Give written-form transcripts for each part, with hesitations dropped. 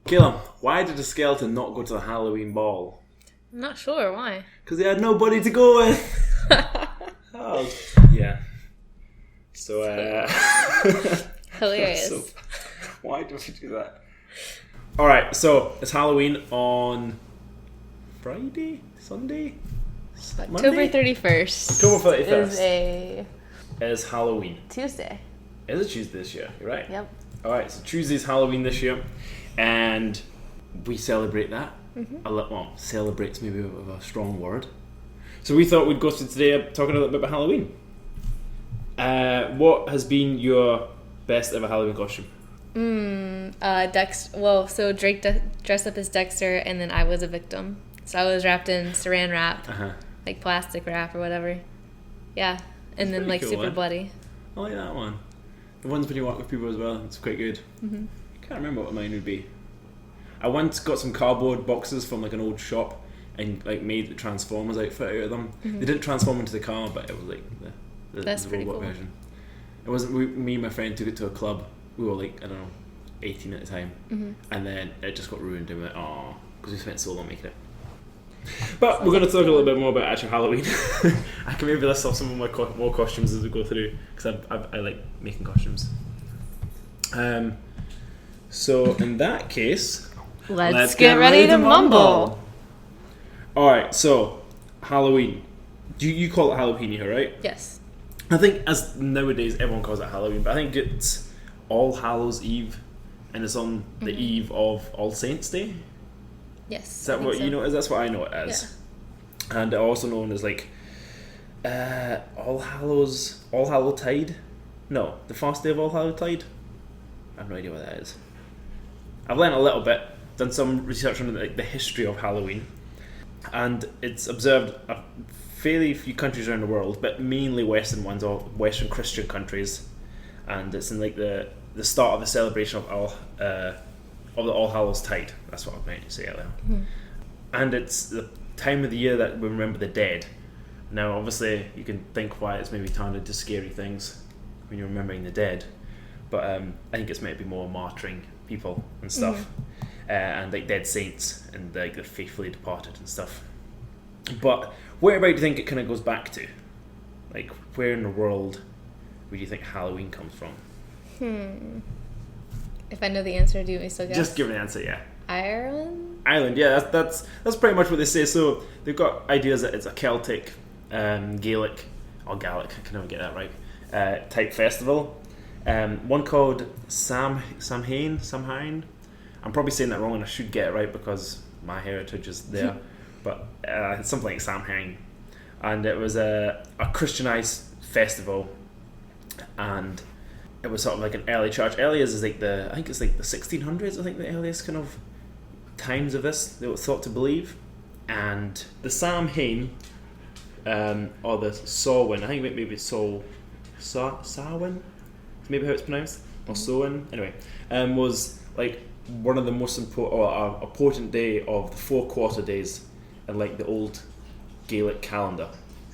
Kayla, why did the skeleton not go to the Halloween ball? I'm not sure why. Because they had nobody to go with. Oh, yeah. So, Hilarious. So, why do we do that? Alright, so it's Halloween on Friday? Sunday? October 31st. October 31st. Is Is Halloween. Tuesday. Is it Tuesday this year? You're right. Yep. Alright, so Tuesday's Halloween this year. And we celebrate that. Well, celebrate's maybe a strong word. So we thought we'd go through today talking a little bit about Halloween. What has been your best ever Halloween costume? Dexter. Well, so Drake dressed up as Dexter, and then I was a victim. So I was wrapped in saran wrap, like plastic wrap or whatever. Yeah, and then like cool, super eh? bloody. I like that one. The ones when you walk with people as well. It's quite good. Can't remember what mine would be. I once got some cardboard boxes from like an old shop and like made the Transformers outfit out of them. They didn't transform into the car, but it was like That's the pretty robot cool. version. It wasn't. Me and my friend took it to a club. We were like, I don't know, 18 at the time, and then it just got ruined. And we went, oh, because we spent so long making it. But we're going to talk a little bit more about actual Halloween. I can maybe list off some of my more costumes as we go through, because I like making costumes. So in that case, Let's get ready to mumble. Alright, so Halloween. You call it jalapeno, right? Yes. I think as nowadays everyone calls it Halloween, but I think it's All Hallows Eve, and it's on the eve of All Saints Day. Yes. Is that what you know? That's what I know it as. Yeah. And also known as like All Hallowtide. No, the first day of All Hallowtide. I have no idea what that is. I've learned a little bit, done some research on like the history of Halloween, and it's observed a fairly few countries around the world, but mainly Western ones or Western Christian countries, and it's in like the start of the celebration of the All Hallows Tide. That's what I meant to say earlier. And it's the time of the year that we remember the dead. Now, obviously, you can think why it's maybe turned into scary things when you're remembering the dead, but I think it's meant to be more martyring people and stuff, and like dead saints and like the faithfully departed and stuff. But whereabout do you think it kind of goes back to? Like, where in the world would you think Halloween comes from? If I know the answer, do you want me to still guess? Just give me an answer, yeah. Ireland, yeah, that's pretty much what they say. So they've got ideas that it's a Celtic, Gaelic, or Gaelic, I can never get that right, type festival. One called Samhain. I'm probably saying that wrong, and I should get it right because my heritage is there. But it's something like Samhain, and it was a Christianized festival, and it was sort of like an early church. Early is like I think it's like the 1600s. I think the earliest kind of times of this they were thought to believe, and the Samhain, or the Samhain. I think maybe it's Samhain, maybe how it's pronounced, or Samhain. Anyway, was like one of the most important day of the 4 quarter days in like the old Gaelic calendar,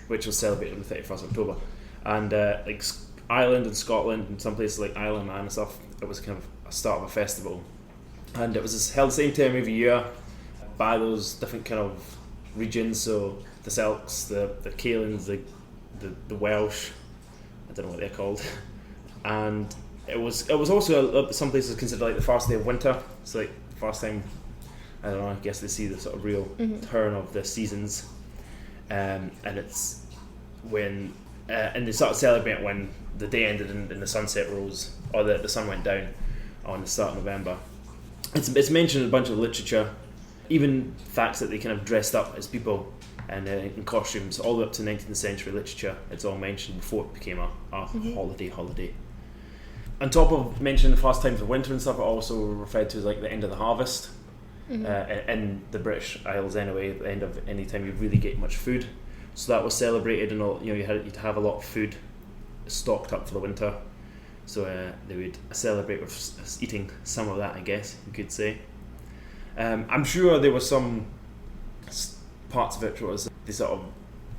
which was celebrated on the 31st of October, and like Ireland and Scotland and some places like Ireland and stuff, it was kind of a start of a festival, and it was held the same time every year by those different kind of regions. So the Celts, the Caylans, the Welsh, I don't know what they're called, and it was also some places considered like the first day of winter. So like the first time, I don't know, I guess they see the sort of real turn of the seasons, and it's when and they started celebrating when the day ended and the sunset rose, or the sun went down on the start of November. It's mentioned in a bunch of literature, even facts that they kind of dressed up as people and in costumes, all the way up to 19th century literature. It's all mentioned before it became a holiday. On top of mentioning the first times of winter and stuff, it also referred to as like the end of the harvest. In the British Isles anyway, at the end of any time you really get much food. So that was celebrated, and you'd have a lot of food stocked up for the winter. So they would celebrate with eating some of that, I guess you could say. I'm sure there were some parts of it where they sort of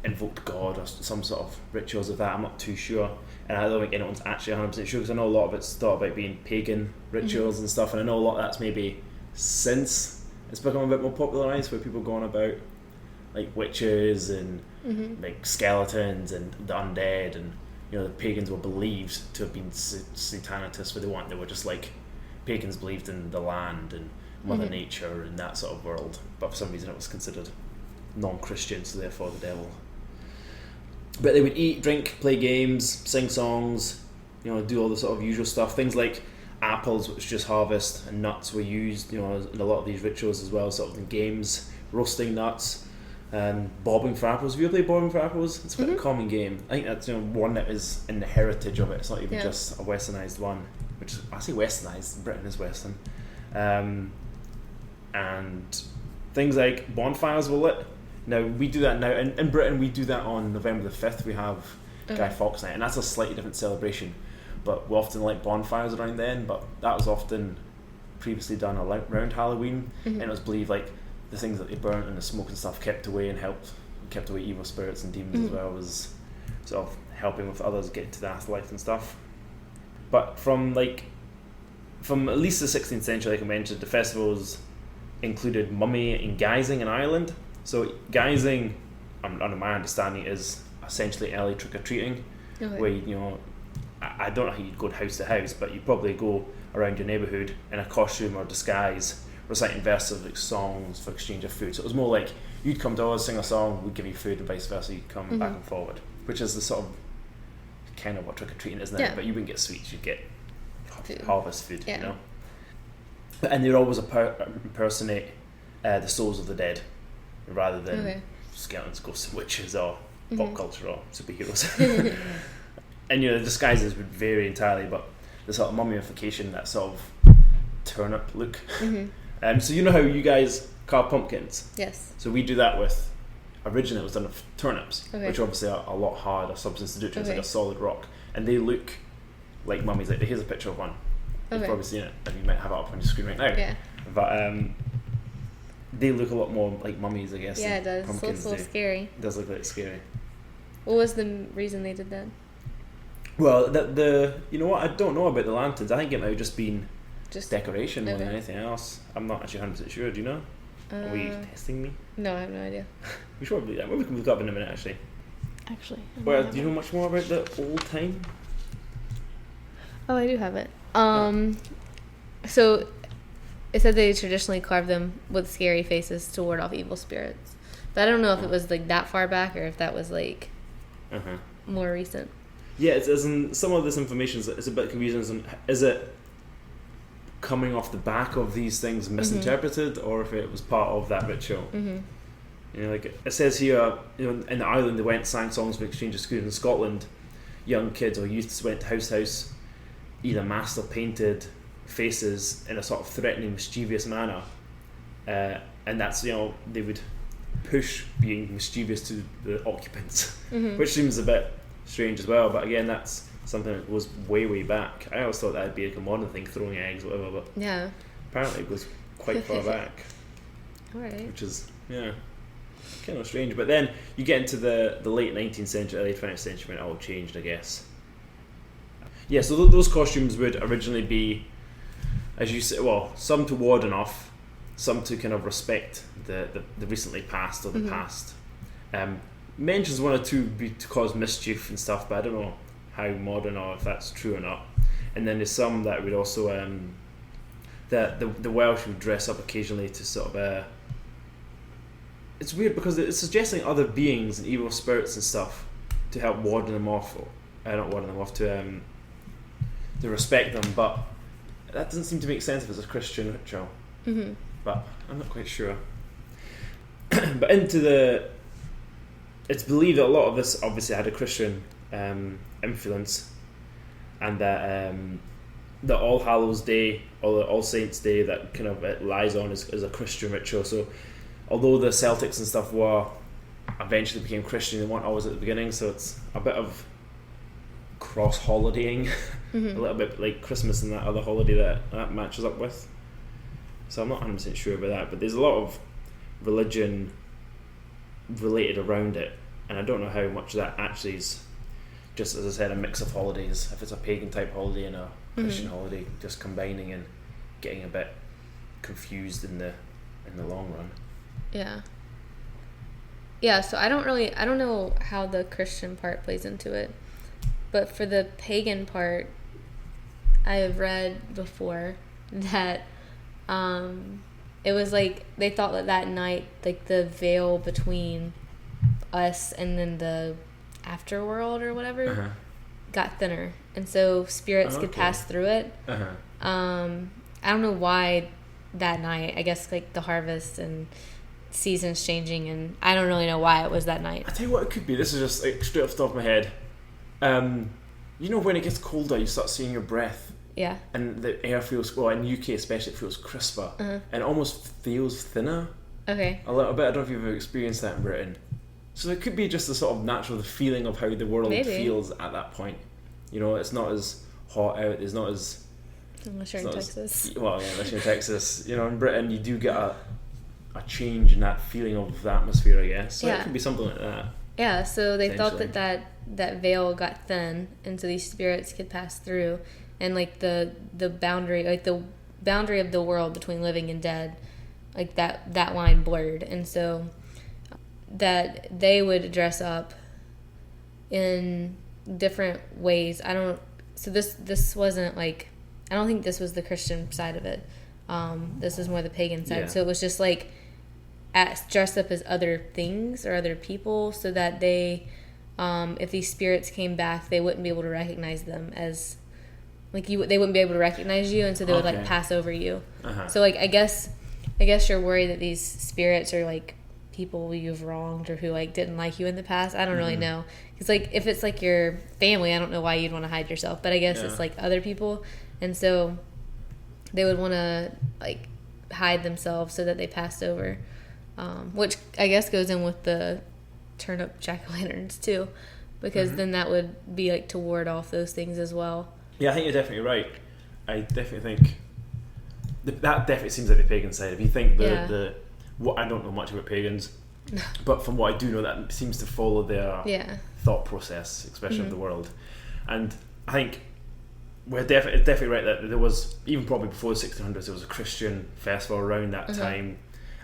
invoked God or some sort of rituals of that. I'm not too sure, and I don't think anyone's actually 100% sure, because I know a lot of it's thought about being pagan rituals and stuff, and I know a lot of that's maybe since it's become a bit more popularised, where people go on about like witches and like skeletons and the undead, and the pagans were believed to have been Satanists, they were just like pagans believed in the land and Mother Nature and that sort of world, but for some reason it was considered non-Christian, so therefore the devil. But they would eat, drink, play games, sing songs, do all the sort of usual stuff. Things like apples, which just harvest, and nuts were used, in a lot of these rituals as well, sort of in games, roasting nuts, and bobbing for apples. Have you ever played bobbing for apples? It's quite a common game. I think that's one that is in the heritage of it. It's not even just a westernised one, which I say westernised, Britain is western. And things like bonfires were lit. Now, we do that now. In Britain, we do that on November the 5th. We have Guy Fawkes Night, and that's a slightly different celebration. But we often light bonfires around then, but that was often previously done around Halloween, and it was believed like the things that they burnt and the smoke and stuff kept away evil spirits and demons as well, was sort of helping with others get to the afterlife and stuff. But from at least the 16th century, like I mentioned, the festivals included mummy and guising in Ireland. So guising, under my understanding, is essentially early trick-or-treating, where I don't know how you'd go house to house, but you'd probably go around your neighbourhood in a costume or disguise, reciting verses of like songs for exchange of food. So it was more like you'd come to us, sing a song, we'd give you food, and vice versa. You'd come back and forward, which is the sort of kind of what trick-or-treating is now. But you wouldn't get sweets, you'd get harvest food, And they'd always impersonate the souls of the dead, rather than skeletons, ghosts, witches, or pop culture or superheroes. And the disguises would vary entirely, but the sort of mummification, that sort of turnip look. So how you guys carve pumpkins? Yes. So we do that with, originally it was done with turnips, which obviously are a lot harder substance to do to. It's like a solid rock, and they look like mummies. Like, here's a picture of one. You've probably seen it, and you might have it up on your screen right now. Yeah. But they look a lot more like mummies, I guess. Yeah, it does. It looks a little scary. It does look a bit scary. What was the reason they did that? Well, I don't know about the lanterns. I think it might have just been decoration more than anything else. I'm not actually 100% sure. Do you know? Are we testing me? No, I have no idea. We should probably do that. We can look up in a minute, actually. Well, do you know much more about the old time? Oh, I do have it. So it said they traditionally carved them with scary faces to ward off evil spirits. But I don't know if it was like that far back or if that was like more recent. Yeah, it's in some of this information is a bit confusing. Is it coming off the back of these things misinterpreted, or if it was part of that ritual? Like it says here, in Ireland they went, sang songs for exchange of schools. In Scotland, young kids or youths went house to house, either masked or painted faces in a sort of threatening, mischievous manner, and that's they would push being mischievous to the occupants, which seems a bit strange as well. But again, that's something that goes way back. I always thought that'd be like a modern thing, throwing eggs, whatever. But apparently it goes quite far back. Alright. Which is kind of strange. But then you get into the late 19th century, early 20th century when it all changed, I guess. Yeah, so those costumes would originally be, as you say, well, some to ward off, some to kind of respect the recently passed or the past. Mentions one or two be to cause mischief and stuff, but I don't know how modern or if that's true or not. And then there's some that would also that the Welsh would dress up occasionally to sort of it's weird because it's suggesting other beings and evil spirits and stuff to help warding them off, or not warding them off, to respect them, but that doesn't seem to make sense if it's a Christian ritual. But I'm not quite sure. But it's believed that a lot of this obviously had a Christian influence, and that the All Hallows Day or the All Saints Day that kind of it lies on is a Christian ritual. So although the Celtics and stuff eventually became Christian, they weren't always at the beginning, so it's a bit of cross holidaying, a little bit like Christmas and that other holiday that matches up with. So I'm not 100% sure about that, but there's a lot of religion related around it, and I don't know how much of that actually is just, as I said, a mix of holidays, if it's a pagan type holiday and a Christian holiday, just combining and getting a bit confused in the long run. Yeah. Yeah, so I don't know how the Christian part plays into it. But for the pagan part, I have read before that it was like they thought that night, like the veil between us and then the afterworld or whatever got thinner, and so spirits could pass through it. I don't know why that night. I guess like the harvest and seasons changing, and I don't really know why it was that night. I tell you what it could be. This is just like straight off the top of my head. You know, when it gets colder, you start seeing your breath. Yeah. And the air feels, well, in the UK especially, it feels crisper. And it almost feels thinner. Okay. A little bit. I don't know if you've ever experienced that in Britain. So it could be just the sort of natural feeling of how the world feels at that point. You know, it's not as hot out. It's not as... Unless you're in Texas. Unless you're in Texas. You know, in Britain, you do get a change in that feeling of the atmosphere, I guess. So it could be something like that. Yeah, so they thought that veil got thin, and so these spirits could pass through. And like the boundary, like the boundary of the world between living and dead, like that line blurred, and so that they would dress up in different ways. So this wasn't like, I don't think this was the Christian side of it. This is more the pagan side. Yeah. So it was just like dressed up as other things or other people, so that they, if these spirits came back, they wouldn't be able to recognize them as. Like they wouldn't be able to recognize you, and so they would like pass over you. So like I guess you're worried that these spirits are like people you've wronged or who like didn't like you in the past. I don't really know, because like if it's like your family, I don't know why you'd want to hide yourself. But I guess it's like other people, and so they would want to like hide themselves so that they passed over, which I guess goes in with the turnip jack-o'-lanterns too, because then that would be like to ward off those things as well. Yeah, I think you're definitely right. I definitely think that definitely seems like the pagan side. If you think what I don't know much about pagans, but from what I do know, that seems to follow their thought process, especially of the world. And I think we're definitely right that there was, even probably before the 1600s, there was a Christian festival around that time,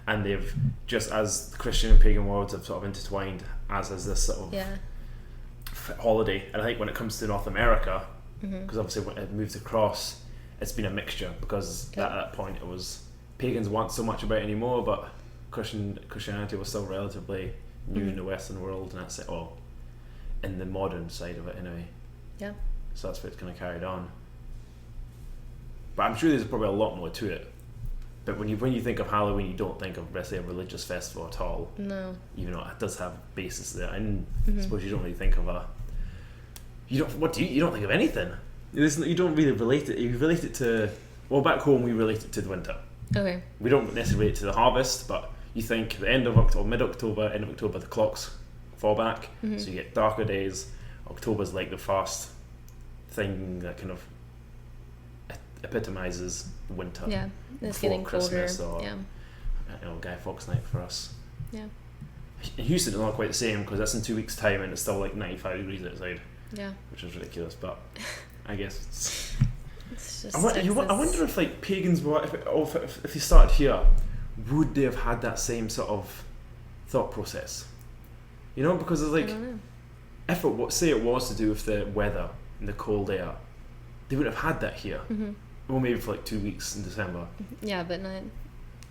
and they've, just as the Christian and pagan worlds have sort of intertwined, as this sort of holiday. And I think when it comes to North America, because obviously when it moved across, it's been a mixture, because at that point it was, pagans weren't so much about it anymore, but Christianity was still relatively new in the Western world, and that's it, in the modern side of it anyway. Yeah. So that's what it's kind of carried on. But I'm sure there's probably a lot more to it. But when you think of Halloween, you don't think of, let's say, a religious festival at all. No. Even though it does have basis there, and I suppose you don't really think of you don't think of anything. You don't really relate it. You relate it to, back home we relate it to the winter. Okay. We don't necessarily relate it to the harvest, but you think the end of October, mid-October, end of October, the clocks fall back, so you get darker days. October's like the first thing that kind of epitomizes winter. Yeah, it's getting Christmas colder. Or Guy Fawkes night for us. Yeah. In Houston, it's not quite the same, because that's in 2 weeks' time, and it's still like 95 degrees outside. Yeah. Which is ridiculous, but I guess it's just I wonder if like pagans were, if they started here, would they have had that same sort of thought process? You know, because it's like, if it was to do with the weather and the cold air, they wouldn't have had that here. Well, maybe for like 2 weeks in December. Yeah, but not.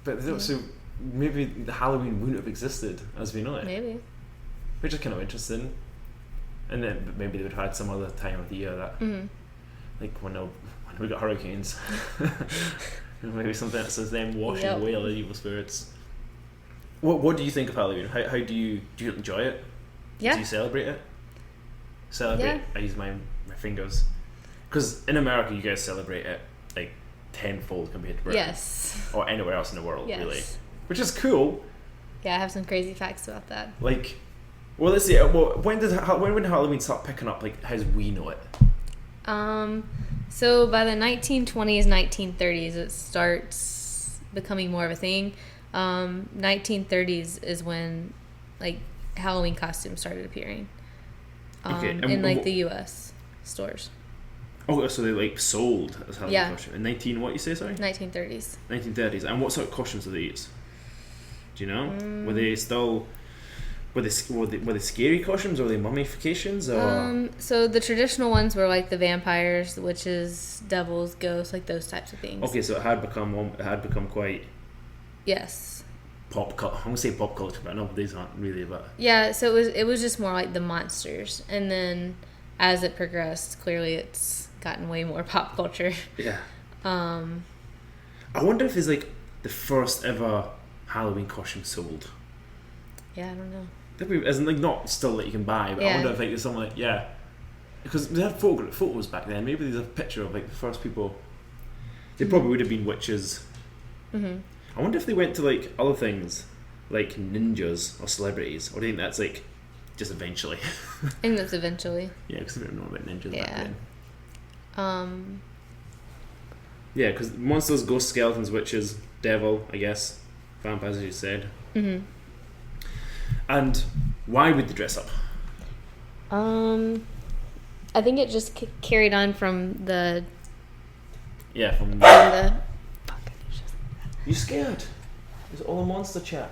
But so maybe the Halloween wouldn't have existed as we know it. Maybe. Which is kind of interesting. And then maybe they would have had some other time of the year that, like when we got hurricanes, maybe something that says them washing away all the evil spirits. What do you think of Halloween? How do you enjoy it? Yeah. Do you celebrate it? Yeah. I use my fingers, because in America you guys celebrate it like tenfold compared to Britain. Yes. Or anywhere else in the world, really, which is cool. Yeah, I have some crazy facts about that. Like. Well, let's see. When did Halloween start picking up, like, as we know it? So by the 1920s, 1930s, it starts becoming more of a thing. 1930s is when, like, Halloween costumes started appearing. In, like, the U.S. stores. Oh, so they like sold as Halloween Yeah. costume in 19 what you say? Sorry. 1930s. 1930s. And what sort of costumes did they use? Do you know? Were they still? Were they scary costumes, or were they mummifications? Or So the traditional ones were like the vampires, the witches, devils, ghosts, like those types of things. okay, so it had become quite Yes. I'm gonna say pop culture, but no, these aren't really. But Yeah, so it was just more like the monsters, and then as it progressed, clearly it's gotten way more pop culture. yeah. I wonder if it's like the first ever Halloween costume sold. Yeah, I don't know. Isn't like not still that you can buy, but I wonder if like there's something like because they had photos back then. Maybe there's a picture of like the first people. They probably would have been witches. Mm-hmm. I wonder if they went to like other things, like ninjas or celebrities, or do you think that's like just eventually? I think that's eventually. Yeah, because I didn't know about ninjas back then. Yeah, because monsters, ghosts, skeletons, witches, devil, I guess, vampires, as you said. Mm-hmm. And why would they dress up? I think it just carried on from the. Yeah, from the. You scared? It's all a monster chat.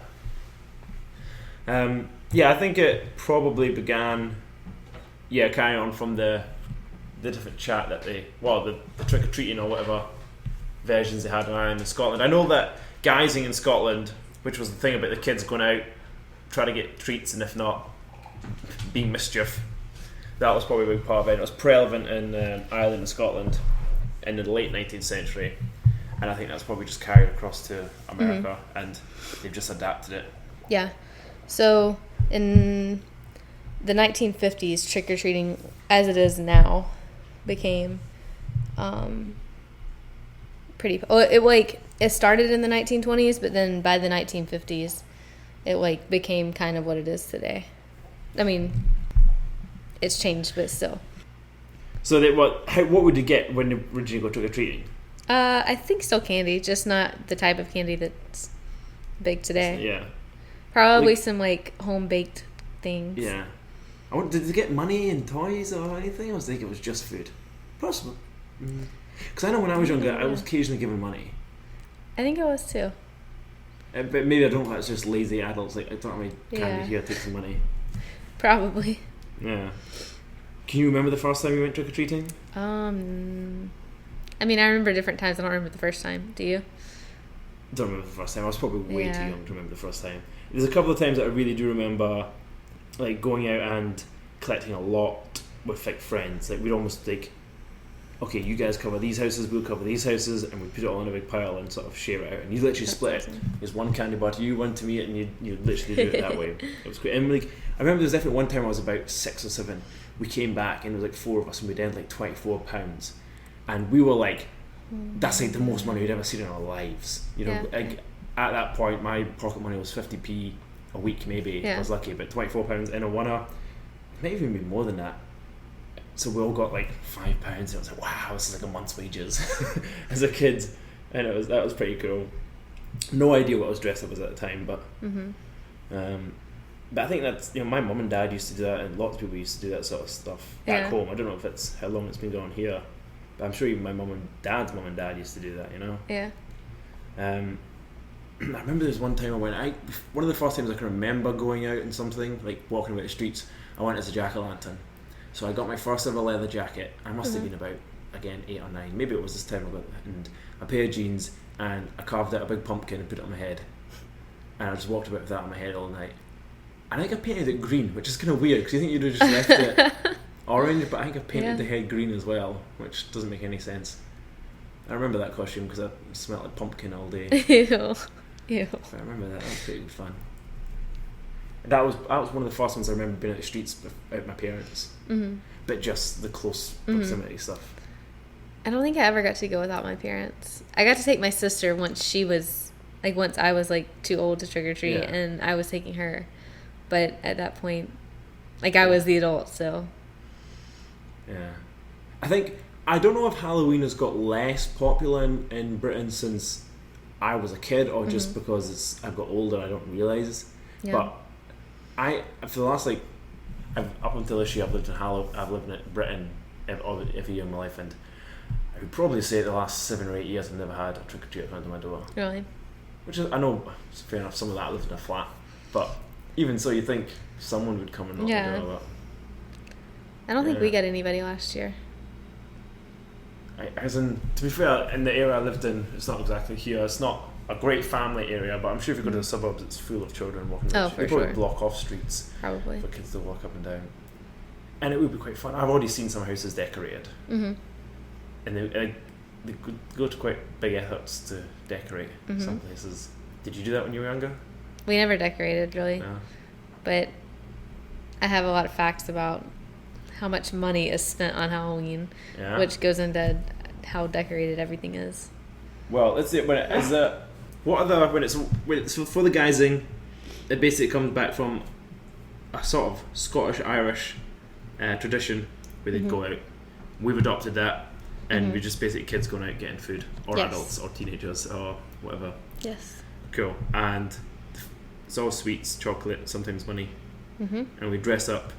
Yeah, I think it probably began. Yeah, carry on from the different chat that the trick or treating or whatever versions they had around in Scotland. I know that guising in Scotland, which was the thing about the kids going out, try to get treats, and if not, being mischief. That was probably a big part of it. It was prevalent in Ireland and Scotland in the late 19th century, and I think that's probably just carried across to America, and they've just adapted it. Yeah. So in the 1950s, trick-or-treating, as it is now, became pretty... Well, it started in the 1920s, but then by the 1950s, it became kind of what it is today. I mean, it's changed, but still. So what would you get when you originally go trick-or-treating? I think still candy, just not the type of candy that's big today. Yeah. Probably some home-baked things. Yeah. Did they get money and toys or anything? I was thinking it was just food. Possible. Because I know when I was younger, I was occasionally given money. I think I was too. But maybe I don't know if it's just lazy adults. Like, I don't have any candy here, take some money. Probably. Yeah. Can you remember the first time you went trick-or-treating? I mean, I remember different times. I don't remember the first time. Do you? Don't remember the first time. I was probably way too young to remember the first time. There's a couple of times that I really do remember, like going out and collecting a lot with like friends. Like we'd almost like, okay, you guys cover these houses, we'll cover these houses, and we'd put it all in a big pile and sort of share it out. And you literally split it. There's one candy bar to you, one to me, and you literally do it that way. It was great. And like I remember there's definitely one time I was about 6 or 7. We came back and there was like 4 of us, and we'd earned like £24, and we were like, that's like the most money we'd ever seen in our lives. You know, like, at that point, my pocket money was 50p a week, maybe. I was lucky, but £24 in a winner, maybe even be more than that. So we all got like £5, and I was like, wow, this is like a month's wages as a kid, and that was pretty cool. No idea what I was dressed up as at the time, but but I think that's, you know, my mum and dad used to do that, and lots of people used to do that sort of stuff back home. I don't know if it's how long it's been going here, but I'm sure even my mum and dad used to do that, you know. Yeah. I remember there was one time one of the first times I can remember going out and something, like walking about the streets, I went as a jack-o'-lantern. So I got my first ever leather jacket. I must have been about, again, 8 or 9. Maybe it was this time I got it. And a pair of jeans, and I carved out a big pumpkin and put it on my head. And I just walked about with that on my head all night. And I think I painted it green, which is kind of weird, because you think you'd have just left it orange, but I think I painted the head green as well, which doesn't make any sense. I remember that costume because I smelled like pumpkin all day. Ew. I remember that. That was pretty good fun. That was one of the first ones I remember being at the streets without my parents. But just the close proximity stuff. I don't think I ever got to go without my parents. I got to take my sister once I was like too old to trick or treat, and I was taking her. But at that point, like I was the adult, so. Yeah. I don't know if Halloween has got less popular in Britain since I was a kid, or just because I've got older, I don't realise. Yeah. But for the last up until this year, I've lived in Britain every year in my life, and I would probably say the last 7 or 8 years I've never had a trick or treat come to my door. Really? Which is, I know, it's fair enough, some of that lived in a flat, but even so, you think someone would come and knock the door. I don't think we got anybody last year. To be fair, in the area I lived in, it's not exactly here. It's not a great family area, but I'm sure if you go to the suburbs, it's full of children walking down the street. They probably block off streets for kids to walk up and down. And it would be quite fun. I've already seen some houses decorated. Mm-hmm. And they go to quite big efforts to decorate some places. Did you do that when you were younger? We never decorated, really. No. But I have a lot of facts about how much money is spent on Halloween, which goes into how decorated everything is. Well, let's see. When it's for the guising, it basically comes back from a sort of Scottish-Irish tradition where they go out. We've adopted that, and we just basically kids going out getting food, or adults, or teenagers, or whatever. Yes. Cool. And it's all sweets, chocolate, sometimes money, and we dress up.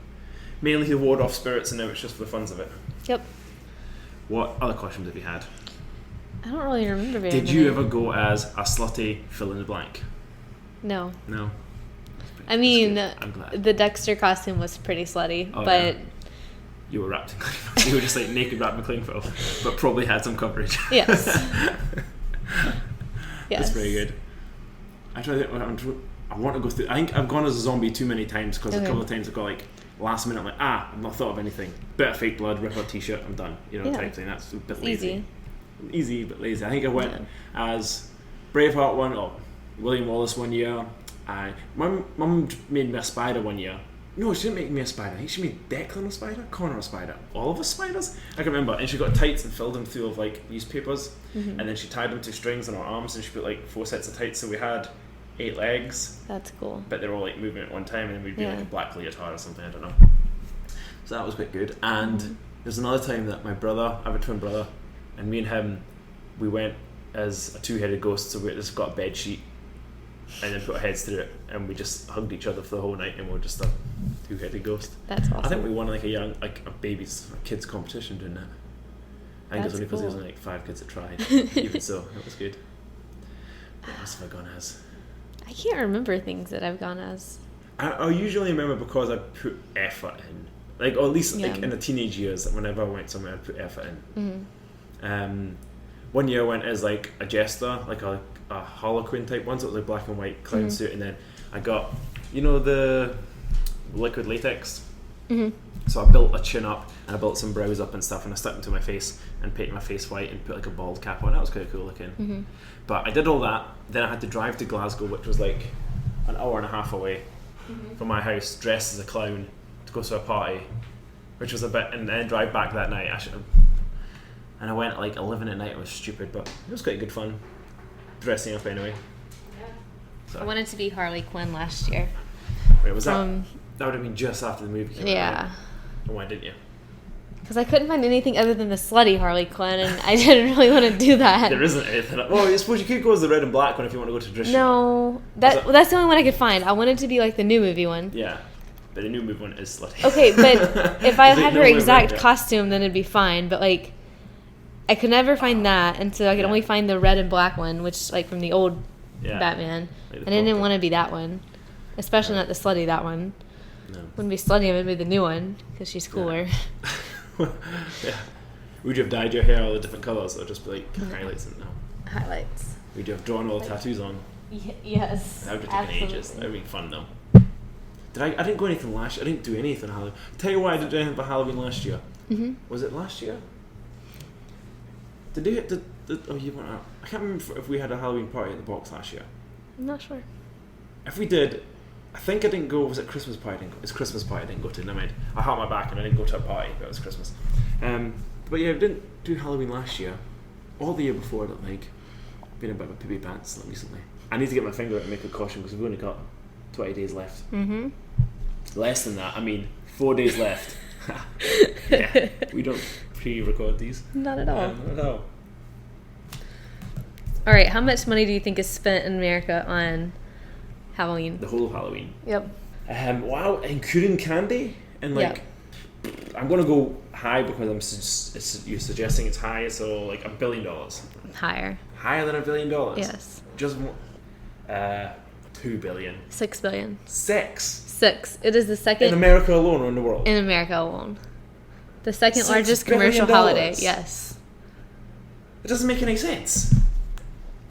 Mainly to ward off spirits, and now it's just for the funs of it. Yep. What other costumes have you had? I don't really remember very Did you ever go as a slutty fill in the blank? No. No? I mean, I'm glad. The Dexter costume was pretty slutty, but... Yeah. You were wrapped in cling film. You were just like naked wrapped in cling film, but probably had some coverage. Yes. Yes. That's very good. I want to go through... I think I've gone as a zombie too many times, because a couple of times I've got like... Last minute, I'm like, I've not thought of anything. Bit of fake blood, rip out t-shirt, I'm done. Type thing. That's a bit lazy. Easy, but lazy. I think I went as Braveheart one, or William Wallace one year. My mum made me a spider one year. No, she didn't make me a spider. I think she made Declan a spider, Connor a spider, all of us spiders. I can remember. And she got tights and filled them full of like newspapers, and then she tied them to strings on her arms, and she put like 4 sets of tights. So we had 8 legs. That's cool. But they're all like moving at one time, and then we'd be like a black leotard or something, I don't know. So that was quite good. And there's another time that my brother, I have a twin brother, and me and him, we went as a 2-headed ghost. So we just got a bed sheet and then put our heads through it, and we just hugged each other for the whole night, and we were just a 2-headed ghost. That's awesome. I think we won like a kids competition doing that. I think it was only because there was only like 5 kids that tried. Even so, that was good. What else have I gone as? I can't remember things that I've gone as. I usually remember because I put effort in, like, or at least like in the teenage years. Whenever I went somewhere, I'd put effort in. One year I went as like a jester, like a Harlequin type one, so it was like black and white clown suit, and then I got the liquid latex. So I built a chin up, and I built some brows up and stuff, and I stuck them to my face and painted my face white and put like a bald cap on. That was quite cool looking. But I did all that. Then I had to drive to Glasgow, which was like an hour and a half away from my house, dressed as a clown to go to a party, which was a bit, and then drive back that night. And I went at like 11 at night. It was stupid, but it was quite good fun dressing up anyway. So. I wanted to be Harley Quinn last year. Wait, was that would have been just after the movie came out? Right? And why didn't you? Because I couldn't find anything other than the slutty Harley Quinn, and I didn't really want to do that. There isn't anything. Well, I suppose you could go as the red and black one if you want to go traditional. No, that's the only one I could find. I wanted to be like the new movie one. Yeah, but the new movie one is slutty. Okay, but if I had her exact costume, then it'd be fine. But like, I could never find that, and so I could only find the red and black one, which like from the old Batman, like, and I didn't want to be that one, especially not the slutty that one. No. Wouldn't be slutty, it would be the new one because she's cooler. Yeah. Would you have dyed your hair all the different colours, or just be like highlights and no? Highlights. Would you have drawn all the tattoos on? Yes. That would have taken ages. That would be fun though. I didn't go anything last year. I didn't do anything Halloween. Tell you why I didn't do anything for Halloween last year. Was it last year? You went out. I can't remember if we had a Halloween party at the box last year. I'm not sure. If we did, I think I didn't go. Was it Christmas party? I didn't go. It's Christmas party I didn't go to. Never mind. I hurt my back and I didn't go to a party, but it was Christmas. But yeah, I didn't do Halloween last year. All the year before, I don't think. Been a bit of a poopy pants recently. I need to get my finger out and make a caution because we've only got 20 days left. Less than that. I mean, 4 days left. Yeah, we don't pre-record these. Not at all. Not at all. All right, how much money do you think is spent in America on Halloween? The whole of Halloween. Yep. Wow, including candy and like I'm going to go high because you're suggesting it's high, so like $1 billion. Higher. Higher than $1 billion? Yes. Just 2 billion. 6 billion. 6? It is the second... In America alone or in the world? In America alone. The second $6 largest billion commercial holiday. Yes. It doesn't make any sense.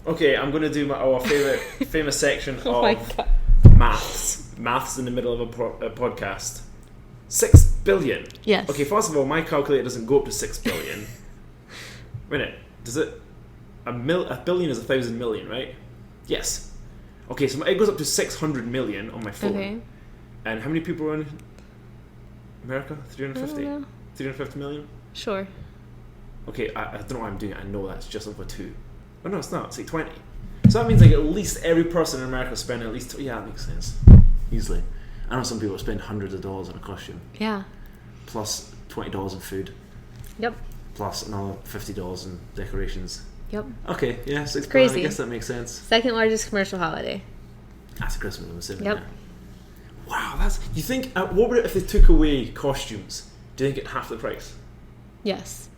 Okay, I'm going to do our famous section Oh my of God. maths. Maths in the middle of a podcast. 6 billion? Yes. Okay, first of all, my calculator doesn't go up to 6 billion. Wait a minute. Does it... A billion is 1,000 million, right? Yes. Okay, so it goes up to 600 million on my phone. Okay. And how many people are in America? 350? I don't know. 350 million? Sure. Okay, I don't know why I'm doing it. I know that's just over 2. Oh no, it's not. It's like 20. So that means like at least every person in America is spending at least... Yeah, that makes sense. Easily. I know some people spend hundreds of dollars on a costume. Yeah. Plus $20 in food. Yep. Plus another $50 in decorations. Yep. Okay, yeah, 6 billion. Crazy. I guess that makes sense. Second largest commercial holiday. That's Christmas, I'm assuming. Yep. Yeah. Wow, that's... You think... what would it if they took away costumes? Do you think it'd half the price? Yes.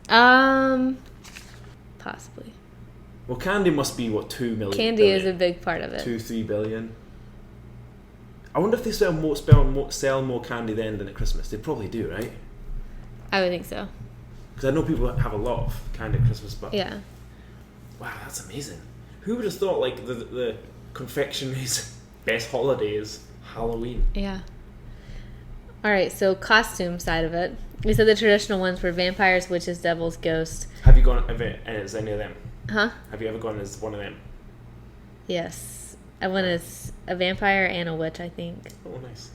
Possibly. Well, candy must be, what, 2 million? Candy is a big part of it. 2-3 billion. I wonder if they sell more candy then than at Christmas. They probably do, right? I would think so. Because I know people have a lot of candy at Christmas, but... Yeah. Wow, that's amazing. Who would have thought, like, the confectionery's best holiday is Halloween? Yeah. Alright, so costume side of it. We said the traditional ones were vampires, witches, devils, ghosts. Have you gone as any of them? Huh? Have you ever gone as one of them? Yes. I went as a vampire and a witch, I think. Oh, nice.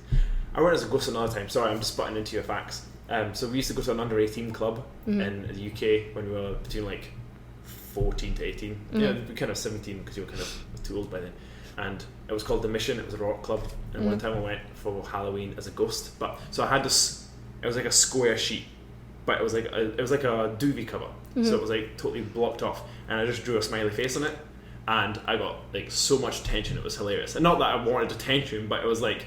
I went as a ghost another time. Sorry, I'm just butting into your facts. So we used to go to an under 18 club in the UK when we were between like 14 to 18. Mm-hmm. Yeah, we kind of 17 because you were kind of too old by then. And it was called The Mission. It was a rock club. And one time I went for Halloween as a ghost. But so I had this. It was like a square sheet, but it was like a duvet cover. So it was like totally blocked off. And I just drew a smiley face on it. And I got like so much attention. It was hilarious. And not that I wanted attention, but it was like,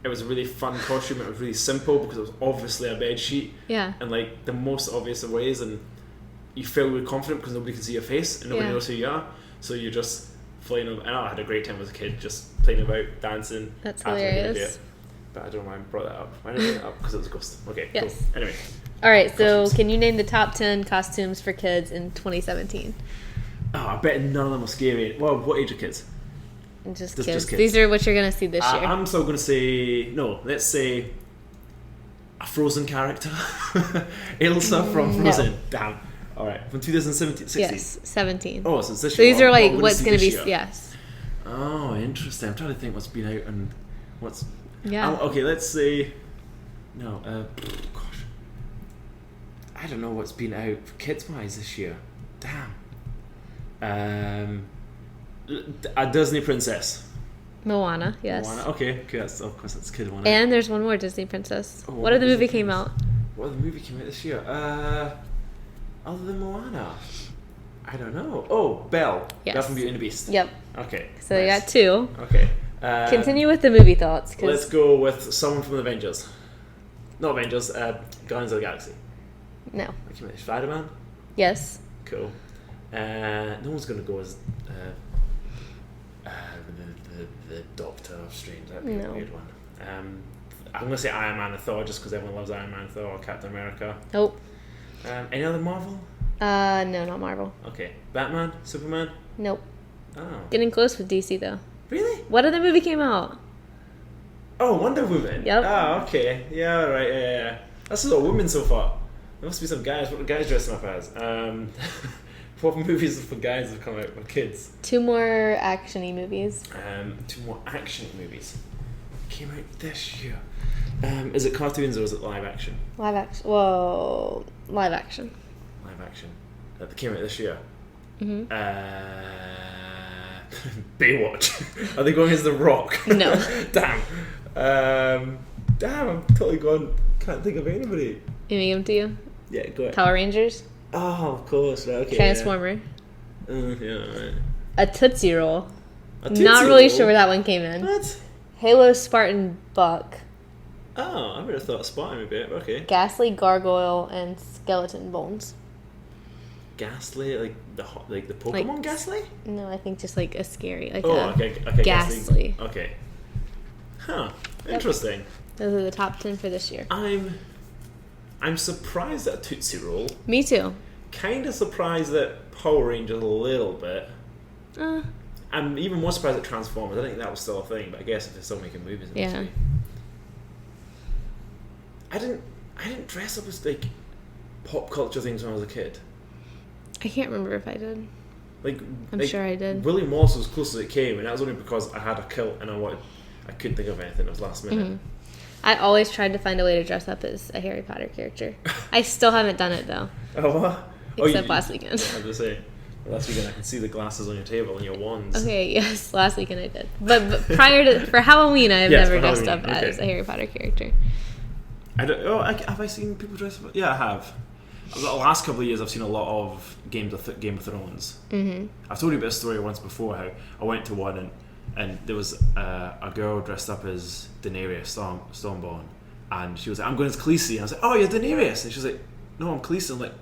it was a really fun costume. It was really simple because it was obviously a bed sheet. Yeah. And like the most obvious of ways, and you feel really confident because nobody can see your face and nobody knows who you are. So you're just flying over. And I had a great time as a kid, just playing about, dancing. That's hilarious. But I don't know why I brought that up. Why did I bring it up? Because it was a ghost. Okay, yes. Cool. Anyway. Alright, so can you name the top 10 costumes for kids in 2017? Oh, I bet none of them are scary. Well, what age are kids? Just kids. These are what you're going to see this year. I'm still going to say... No, let's say... A Frozen character. Elsa from Frozen. No. Damn. Alright, from 2017, 16? Yes, 17. Oh, so it's this year. So these are like what's going to be... Yes. Oh, interesting. I'm trying to think what's been out and what's... Yeah. Okay, let's say... No, gosh. I don't know what's been out for kids-wise this year. Damn. A Disney princess. Moana, yes. Moana, okay, that's of course that's kid one. And there's one more Disney princess. What other movie came out? What other movie came out this year? Other than Moana, I don't know. Oh, Belle. Yes. Belle from Beauty and the Beast. Yep. Okay. So you got 2. Okay. Continue with the movie thoughts. Let's go with someone from the Avengers. Not Avengers. Guardians of the Galaxy. No. Spider-Man. Yes. Cool. No one's going to go as the Doctor Strange. That'd be a weird one. I'm going to say Iron Man and Thor just because everyone loves Iron Man and Thor or Captain America. Nope. Any other Marvel? No, not Marvel. Okay. Batman? Superman? Nope. Oh. Getting close with DC though. Really? What other movie came out? Oh, Wonder Woman. Yep. Oh, okay. Yeah, right. Yeah. That's a lot of women so far. There must be some guys. What are guys dressing up as? What movies for guys have come out for kids? 2 more action-y movies. 2 more action movies came out this year. Is it cartoons or is it live action? Live action. Whoa, live action. Live action. That came out this year. Mm-hmm. Baywatch. Are they going as The Rock? No. Damn. Damn, I'm totally gone. Can't think of anybody. You me give them to you? Yeah, go ahead. Power Rangers. Oh, of course. Right, okay. Transformer. Yeah, right. A Tootsie Roll. Not really sure where that one came in. What? Halo Spartan Buck. Oh, I would have thought Spotty would be it. Okay. Ghastly, Gargoyle, and Skeleton Bones. Ghastly, like the Pokemon Like, Ghastly? No, I think just like a scary, like okay. Ghastly. Okay. Huh. Interesting. Yep. Those are the top 10 for this year. I'm surprised at Tootsie Roll. Me too. Kind of surprised at Power Rangers a little bit. I'm even more surprised at Transformers. I think that was still a thing, but I guess if they're still making movies, it must be. I didn't dress up as like pop culture things when I was a kid. I can't remember if I did. I'm sure I did. Willie Moss was as close as it came, and that was only because I had a kilt and I couldn't think of anything. It was last minute. Mm-hmm. I always tried to find a way to dress up as a Harry Potter character. I still haven't done it though. Oh, what? Except last weekend. I was going to say, last weekend I can see the glasses on your table and your wands. Okay, yes, last weekend I did. But for Halloween, I've never dressed up as a Harry Potter character. Have I seen people dress up? Yeah, I have. The last couple of years, I've seen a lot of Game of Thrones. Mm-hmm. I've told you about a story once before how I went to one and there was a girl dressed up as Daenerys Stormborn, and she was like, "I'm going as Khaleesi," and I was like, "Oh, you're Daenerys," and she was like, "No, I'm Khaleesi." I'm like,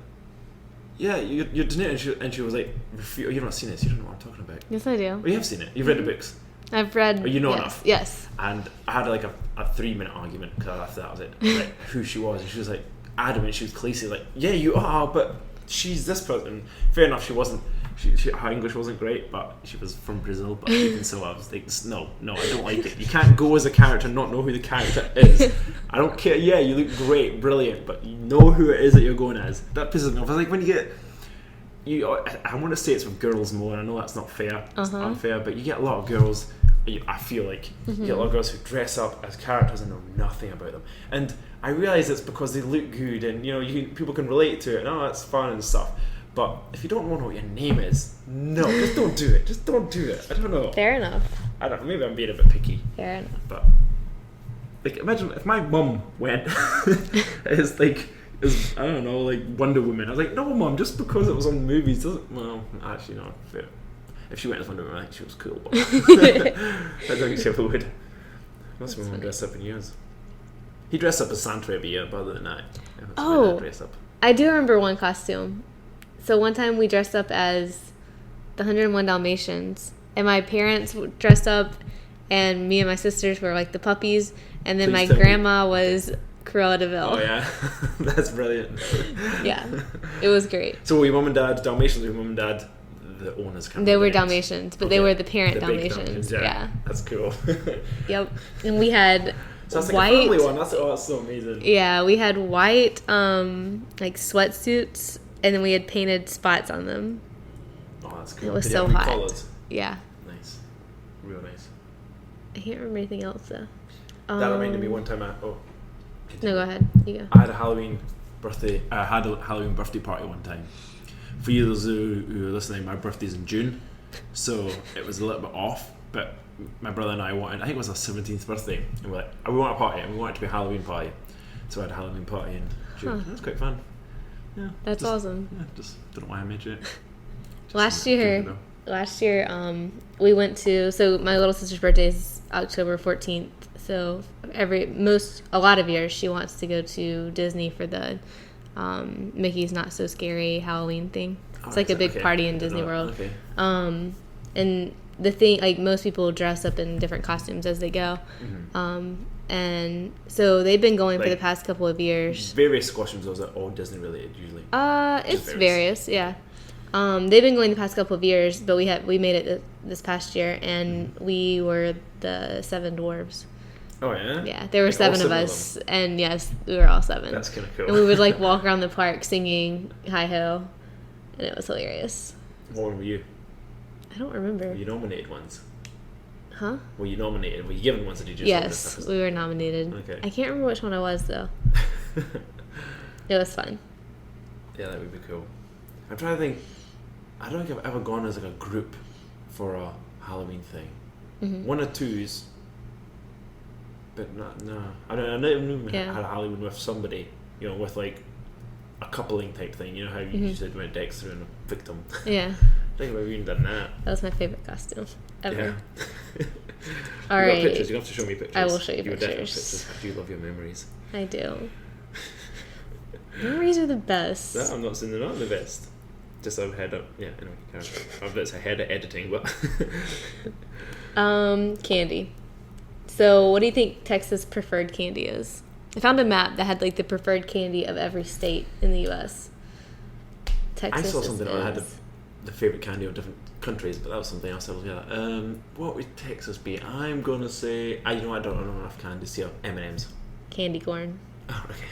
"Yeah, you're Daenerys," and she was like, "You've not seen this. You don't know what I'm talking about." Yes, I do. Oh, you have seen it. You've read the books. I've read. Oh, you know enough. Yes. And I had like a 3-minute argument because after that I was like who she was, and she was like adamant she was Khaleesi. Like, yeah, you are, but she's this person. Fair enough, she wasn't. Her English wasn't great, but she was from Brazil. But even so, I was like, no, I don't like it. You can't go as a character and not know who the character is. I don't care. Yeah, you look great, brilliant, but you know who it is that you're going as. That pisses me off. I was like, when you get. I want to say it's with girls more, and I know that's not fair. It's unfair, but you get a lot of girls. I feel like you get a lot of girls who dress up as characters and know nothing about them. And I realise it's because they look good, and people can relate to it. And it's fun and stuff. But if you don't know what your name is, no, just don't do it. Just don't do it. I don't know. Fair enough. I don't know. Maybe I'm being a bit picky. Fair enough. But imagine if my mum went as I don't know, like Wonder Woman. I was like, no, Mum, just because it was on movies doesn't. Well, actually, no. Fair. If she went as Wonder Woman, I think she was cool. But I don't think she ever would. Must have been dressed up in years. He dressed up as Santa every year, but other than that, dress up. I do remember one costume. So one time we dressed up as the 101 Dalmatians, and my parents dressed up, and me and my sisters were like the puppies, and then my grandma was Cruella de Vil. Oh yeah, that's brilliant. Yeah, it was great. So were your mum and dad Dalmatians? Or your mum and dad the owners? They were Dalmatians, but they were the parent Dalmatians. Yeah, that's cool. Yep, and we had. So that's white, like a family one. That's so amazing. Yeah, we had white like sweatsuits, and then we had painted spots on them. Oh, that's cool. It was so hot. Colours? Yeah. Nice. Real nice. I can't remember anything else though. That reminded me one time No, go ahead. You go. I had a Halloween birthday party one time. For you those who are listening, my birthday's in June, so it was a little bit off, but my brother and I wanted, I think it was our 17th birthday, and we're like, we want a party, and we want it to be a Halloween party. So I had a Halloween party in June. That was quite fun. Yeah. That's awesome. Yeah, just don't know why I mentioned it. Last year, we went to, so my little sister's birthday is October 14th, so a lot of years she wants to go to Disney for the Mickey's Not So Scary Halloween thing. It's like a big party in Disney World. Okay. And the thing, like, most people dress up in different costumes as they go. Mm-hmm. And so they've been going for the past couple of years. Various costumes, or is that all Disney related usually? It's various, yeah. They've been going the past couple of years, but we made it this past year, and we were the 7 dwarves. Oh yeah? Yeah, there were 7 of us, and yes, we were all 7. That's kind of cool. And we would walk around the park singing hi-ho, and it was hilarious. What one were you? I don't remember. Were you nominated ones? Huh? Were you nominated? Were you given ones, or did you just Yes, we were nominated. Okay. I can't remember which one I was, though. It was fun. Yeah, that would be cool. I'm trying to think. I don't think I've ever gone as a group for a Halloween thing. Mm-hmm. 1 or 2s, but no. I never even had a Halloween with somebody, with a coupling type thing. You know how you said when Dexter and a victim. Yeah. I think I've even done that. That was my favorite costume ever. Yeah. All you right. got pictures. You have to show me pictures. I will show you definitely pictures. I do love your memories. I do. Memories are the best. No, I'm not saying they're not the best. Just I've heard of, yeah, anyway, I've heard of editing, but... Candy. So what do you think Texas' preferred candy is? I found a map that had like the preferred candy of every state in the U.S. Texas I saw something that had is. the favourite candy of different countries, but that was something else I was looking at. What would Texas be? I'm going to say... I don't know enough candies here. M&M's. Candy corn. Oh, okay.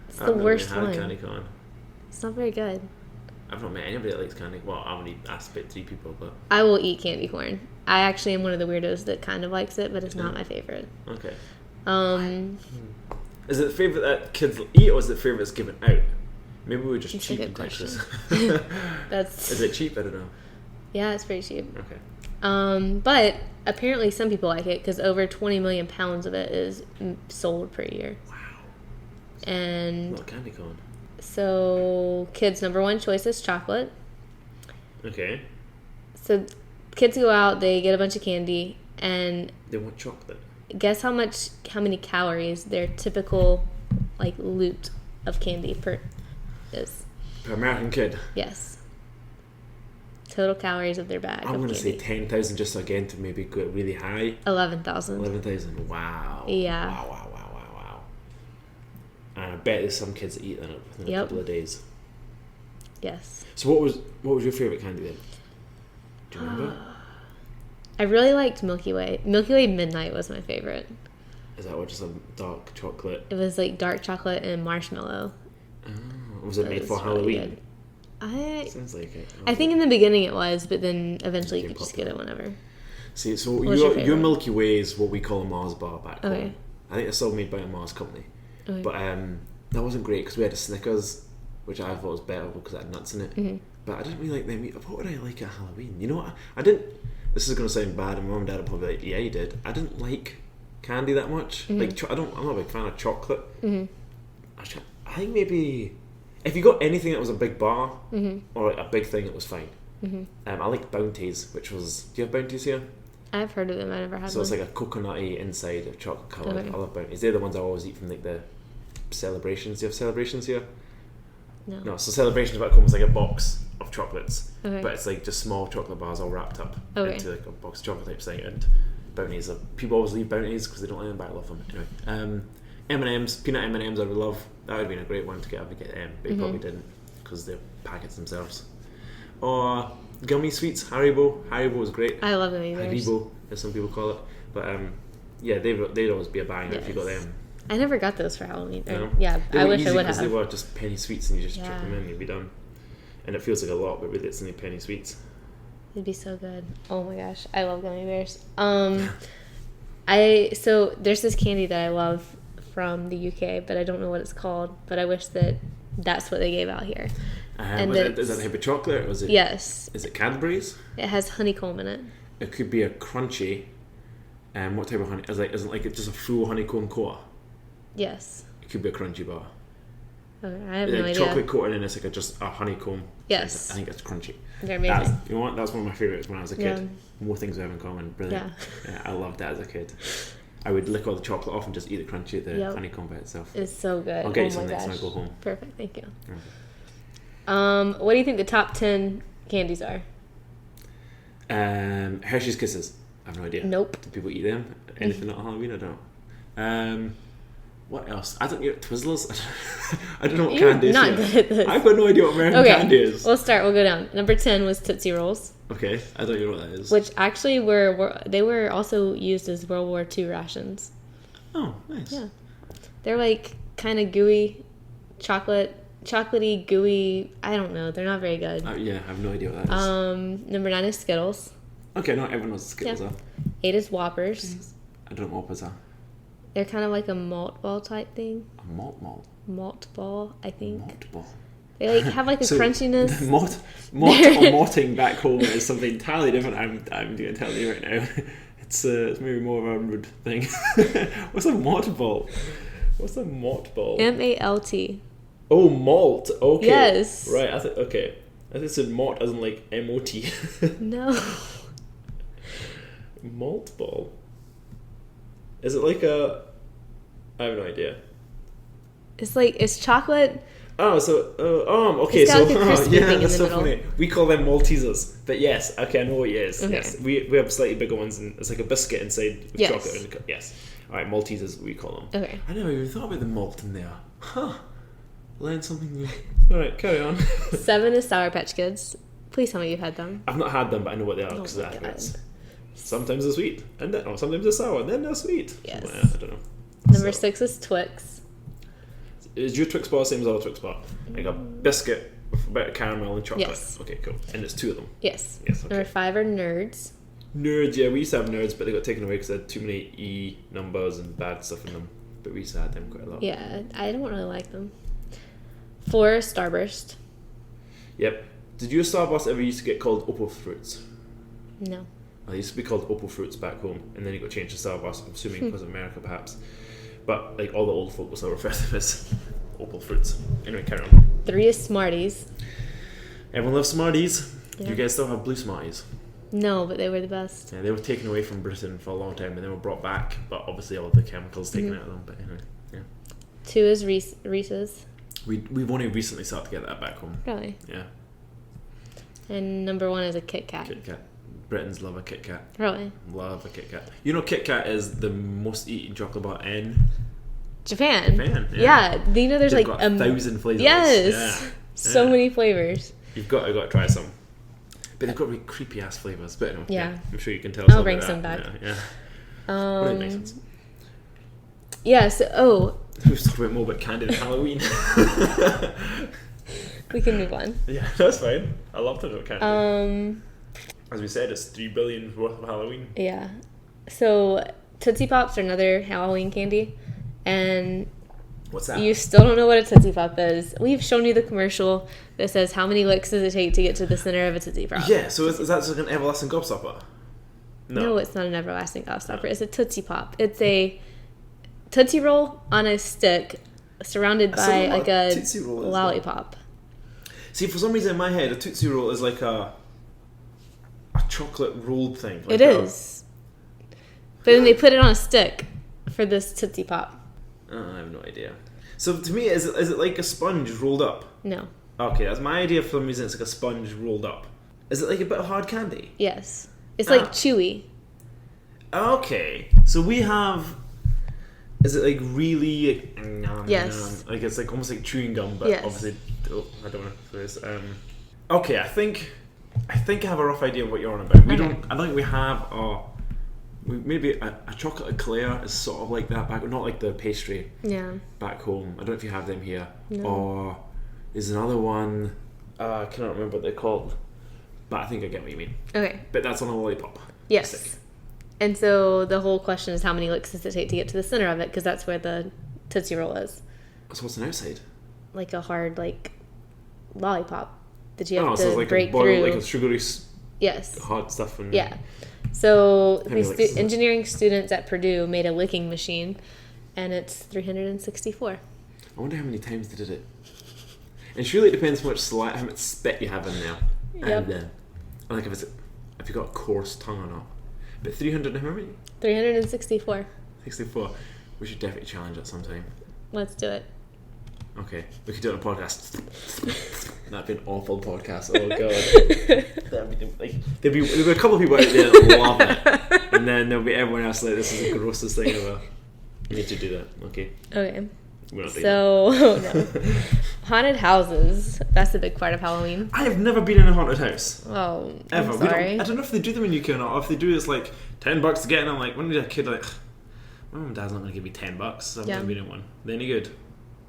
It's the worst one. Candy corn. It's not very good. I've not met anybody that likes candy. Well, I've only asked about 3 people, but... I will eat candy corn. I actually am one of the weirdos that kind of likes it, but it's not my favorite. Okay. Is it the favourite that kids eat, or is it the favourite that's given out? Maybe we're just cheap in Texas. Is it cheap? I don't know. Yeah, it's pretty cheap. Okay. But apparently some people like it because over 20 million pounds of it is sold per year. Wow. And what candy corn? So kids' number one choice is chocolate. Okay. So kids go out, they get a bunch of candy, and they want chocolate. Guess how many calories their typical like loot of candy is? Per American kid. Yes. Total calories of their bag. I'm going to say 10,000 just again to maybe go really high. 11,000. 11,000. Wow. Yeah. Wow. And I bet there's some kids that eat that within a couple of days. Yes. So what was your favourite candy then? Do you remember? I really liked Milky Way. Milky Way Midnight was my favorite. Is that what, just a dark chocolate? It was like dark chocolate and marshmallow. Oh, was it made for Halloween? Really Sounds like it. I think in the beginning it was, but then eventually you could just get it whenever. See, so your Milky Way is what we call a Mars bar back home. I think it's still made by a Mars company. Okay. But that wasn't great because we had a Snickers, which I thought was better because it had nuts in it. Mm-hmm. But I didn't really like them. What would I like at Halloween? You know what? I didn't... This is going to sound bad, and Mum and Dad are probably like, yeah, you did. I didn't like candy that much. Mm-hmm. Like, I'm not a big fan of chocolate. Mm-hmm. I think maybe... If you got anything that was a big bar, or like a big thing, it was fine. Mm-hmm. I liked Bounties, which was... Do you have Bounties here? I've heard of them. I never had one. So it's like a coconutty inside of chocolate colour. Okay. I love Bounties. They're the ones I always eat from like the celebrations. Do you have celebrations here? No. So celebrations back home is like a box of chocolates, but it's like just small chocolate bars all wrapped up into like a box of chocolate type thing. And Bounties, people always leave Bounties because they don't like them, but I love them anyway. M&M's, peanut M&M's I would love. That would have been a great one to get. But you probably didn't because they're packets themselves. Or gummy sweets, Haribo. Haribo was great. I love gummy bears. Haribo, as some people call it. But yeah, they'd always be a banger if you got them. I never got those for Halloween. No? Yeah, I wish I would have. Because they were just penny sweets and you just chuck them in and you'd be done. And it feels like a lot, but really it's only penny sweets. It'd be so good. Oh my gosh, I love gummy bears. So there's this candy that I love from the UK, but I don't know what it's called. But I wish that's what they gave out here. Is that the type of chocolate? Or was it? Yes. Is it Cadbury's? It has honeycomb in it. It could be a crunchy. What type of honey? Isn't like just a full honeycomb core? Yes. It could be a crunchy bar. Okay, I have no idea. Chocolate coated and it's like just a honeycomb. Yes. I think it's crunchy. They're amazing. You know what? That's one of my favourites when I was a kid. Yeah. More things we have in common. Brilliant. Yeah, I loved that as a kid. I would lick all the chocolate off and just eat the crunchy, the honeycomb by itself. It's so good. I'll get you some next time I go home. Perfect, thank you. Okay. What do you think the top 10 candies are? Hershey's Kisses. I have no idea. Nope. Do people eat them? Anything at Halloween? I don't. What else? I don't know. Twizzlers? I don't know what candy is. Not good at this. I've got no idea what American candy is. We'll go down. Number 10 was Tootsie Rolls. Okay, I don't know what that is. Which actually they were also used as World War II rations. Oh, nice. Yeah. They're like kind of gooey, chocolatey, gooey. I don't know. They're not very good. Yeah, I have no idea what that is. Number 9 is Skittles. Okay, not everyone knows what Skittles are. 8 is Whoppers. I don't know what Whoppers are. They're kind of like a malt ball type thing. A malt ball? Malt ball, I think. Malt ball. They like have like a crunchiness. Malt or malting back home is something entirely different. I'm going to tell you right now. It's maybe more of a rude thing. What's a malt ball? What's a malt ball? MALT. Oh, malt. Okay. Yes. Right. I thought it said malt as in like MOT. No. Malt ball. Is it like a... I have no idea. It's chocolate. Oh, so... okay, it's got so... like a crispy thing that's in the so middle. funny. We call them Maltesers. But yes, okay, I know what it is. Okay. Yes, we have slightly bigger ones, and it's like a biscuit inside with Yes. chocolate in the cup. Yes. Alright, Maltesers, we call them. Okay. I never even thought about the malt in there. Huh. Learn something new. Alright, carry on. 7 is Sour Patch Kids. Please tell me you've had them. I've not had them, but I know what they are Oh because my of the God. adverts. Sometimes they're sweet, and then sometimes they're sour, and then they're sweet. Yes. Well, I don't know. Number 6 is Twix. Is your Twix bar the same as our Twix bar? Like a biscuit with a bit of caramel and chocolate? Yes. Okay, cool. And it's 2 of them? Yes. Yes, okay. Number 5 are Nerds. Nerds, yeah, we used to have Nerds, but they got taken away because they had too many E numbers and bad stuff in them. But we used to have them quite a lot. Yeah, I don't really like them. 4 is Starburst. Yep. Did your Starburst ever used to get called Opal Fruits? No. Well, it used to be called Opal Fruits back home, and then it got changed to Starburst, I'm assuming because of America perhaps. But like all the old folk will still refer to them as Opal Fruits. Anyway, carry on. 3 is Smarties. Everyone loves Smarties. Do Yeah. you guys still have blue Smarties? No, but they were the best. Yeah, they were taken away from Britain for a long time, and then were brought back, but obviously all the chemicals taken out of them. But anyway, yeah. 2 is Reese's. We've only recently started to get that back home. Really? Yeah. And number 1 is a Kit Kat. Kit Kat. Britons love a Kit Kat. Really? Love a Kit Kat. You know, Kit Kat is the most eaten chocolate bar in Japan. Yeah. Do you know there's They've like got 1,000 flavors. Yes. Yeah. So Yeah. many flavors. You've got to try some. But they've got really creepy ass flavors. But anyway, Yeah. I'm sure you can tell us I'll all bring about some that. back. Yeah. Well, that makes sense. Yeah, so We've talked about more about candy than Halloween. we can move on. Yeah, that's fine. I love to know candy. As we said, it's 3 billion worth of Halloween. Yeah. So Tootsie Pops are another Halloween candy, and What's that? you still don't know what a Tootsie Pop is. We've shown you the commercial that says how many licks does it take to get to the center of a Tootsie Pop. Yeah, so is that just like an everlasting gobstopper? No, it's not an everlasting gobstopper. It's a Tootsie Pop. It's a Tootsie Roll on a stick surrounded I still by don't know like what a a Tootsie Roll is, lollipop. See, for some reason in my head, a Tootsie Roll is like a chocolate rolled thing. Like It is. But then they put it on a stick for this Tootsie Pop. I have no idea. So to me, is it like a sponge rolled up? No. Okay, that's my idea. For some reason, it's like a sponge rolled up. Is it like a bit of hard candy? Yes. It's like chewy. Okay, so we have. Is it like really? Yes. Like it's like almost like chewing gum, but Yes. obviously, I don't know if it is. Okay, I think I have a rough idea of what you're on about. We Okay. don't. I don't think we have. Maybe a chocolate eclair is sort of like that back, not like the pastry Yeah. back home. I don't know if you have them here. No. Or there's another one. I cannot remember what they're called, but I think I get what you mean. Okay. But that's on a lollipop. Yes. Stick. And so the whole question is how many licks does it take to get to the center of it? Because that's where the Tootsie Roll is. So what's an outside? Like a hard, like, lollipop that you have So to it's like break a boiled, through. like a sugary Yes. hard stuff. And Yeah. So How many these licks is it? engineering students at Purdue made a licking machine, and it's 364. I wonder how many times they did it. And surely it depends how much spit you have in there. Yep. And like if you got a coarse tongue or not. But 300 and how many? 364. 64. We should definitely challenge that sometime. Let's do it. Okay, we could do it on a podcast. That'd be an awful podcast. Oh god. That'd be like there'll be a couple of people out there that love it, and then there'll be everyone else like this is the grossest thing ever. We need to do that. Okay. Okay. We're not doing So, no. Haunted houses. That's a big part of Halloween. I have never been in a haunted house. Oh, Ever. I'm We sorry. I don't know if they do them in UK or not. Or if they do, it's like $10 to get in. I'm like, when I was a kid, like, my mum and dad's not going to give me $10, so I've Yeah. never been in one. Are they any good?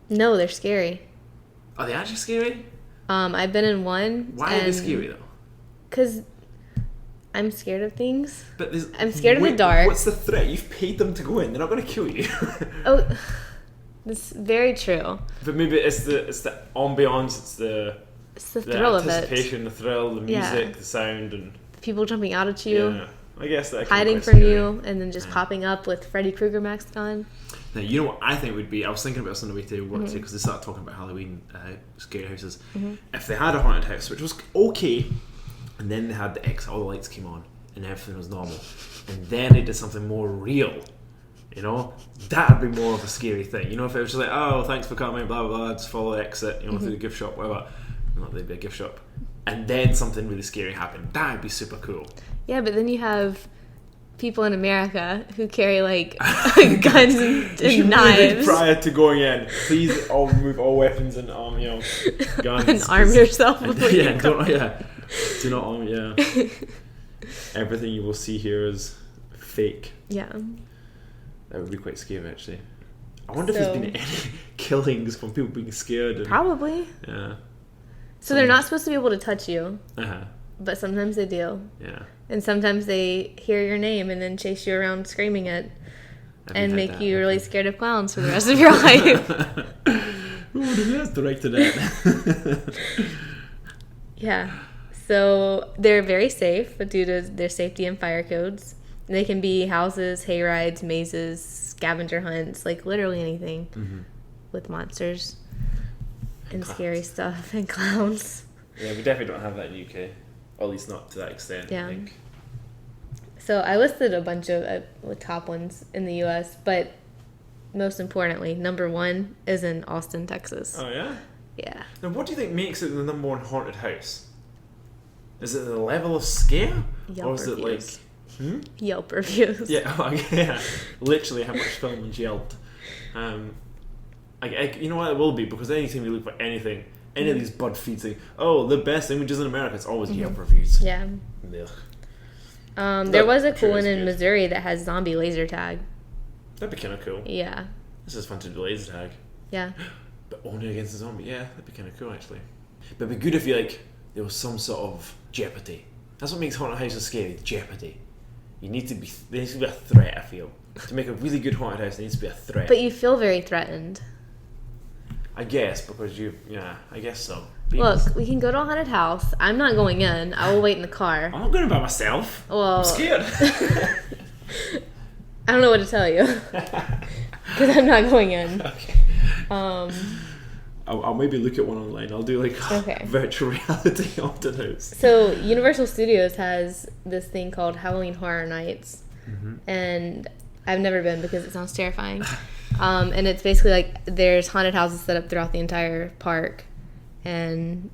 No, they're scary. Are they actually scary? I've been in one. Why are they scary though? Because I'm scared of things. But I'm scared of the dark. What's the threat? You've paid them to go in. They're not going to kill you. Oh, that's very true. But maybe it's the ambiance. It's the thrill of it. anticipation, the thrill, the music, Yeah. the sound, and People jumping out at you, yeah. I guess that hiding quite from scary. you, and then just popping up with Freddy Krueger mask on. Now, you know what I think would be? I was thinking about this on the way to work Mm-hmm. today because they started talking about Halloween scary houses. If they had a haunted house, which was okay, and then they had all the lights came on and everything was normal, and then they did something more real, You know, that'd be more of a scary thing. You know, if it was just like, oh, thanks for coming, blah blah blah, just follow the exit, you know, through the gift shop, whatever. Not that there'd be a gift shop, and then something really scary happened. That'd be super cool. Yeah, but then you have people in America who carry like guns and knives. Prior to going in, please all remove all weapons and guns and arm yourself before you come. Do not arm. Yeah, everything you will see here is fake. Yeah. That would be quite scary, actually. I wonder if there's been any killings from people being scared. Probably. Yeah. So they're not supposed to be able to touch you. But sometimes they do. Yeah. And sometimes they hear your name and then chase you around screaming it and make you really scared of clowns for the rest of your life. Who has the right to that? Yeah. So they're very safe due to their safety and fire codes. They can be houses, hay rides, mazes, scavenger hunts, like literally anything with monsters and scary stuff and clowns. Yeah, we definitely don't have that in the UK. Or at least not to that extent, Yeah. I think. So I listed a bunch of top ones in the US, but most importantly, number 1 is in Austin, Texas. Oh, yeah? Yeah. Now, what do you think makes it the number 1 haunted house? Is it the level of scare? Yelp or is reviews. it like... Yelp reviews. Yeah, literally how much film and Yelp. You know what it will be, because anytime you look for anything, any of these bud feeds, like, the best images in America, it's always Yelp reviews. Yeah. Ugh. There was a cool one in Missouri that has zombie laser tag. That'd be kind of cool. Yeah. This is fun to do laser tag. Yeah. But only against a zombie. Yeah, that'd be kind of cool, actually. But it'd be good if there was some sort of jeopardy. That's what makes haunted houses scary. Jeopardy. There needs to be a threat, I feel. To make a really good haunted house, there needs to be a threat. But you feel very threatened. I guess, because I guess so. Look, we can go to a haunted house. I'm not going in. I will wait in the car. I'm not going by myself. Well, I'm scared. I don't know what to tell you. Because I'm not going in. Okay. I'll maybe look at one online. I'll do virtual reality haunted house. So Universal Studios has this thing called Halloween Horror Nights. And I've never been because it sounds terrifying. And it's basically like there's haunted houses set up throughout the entire park. And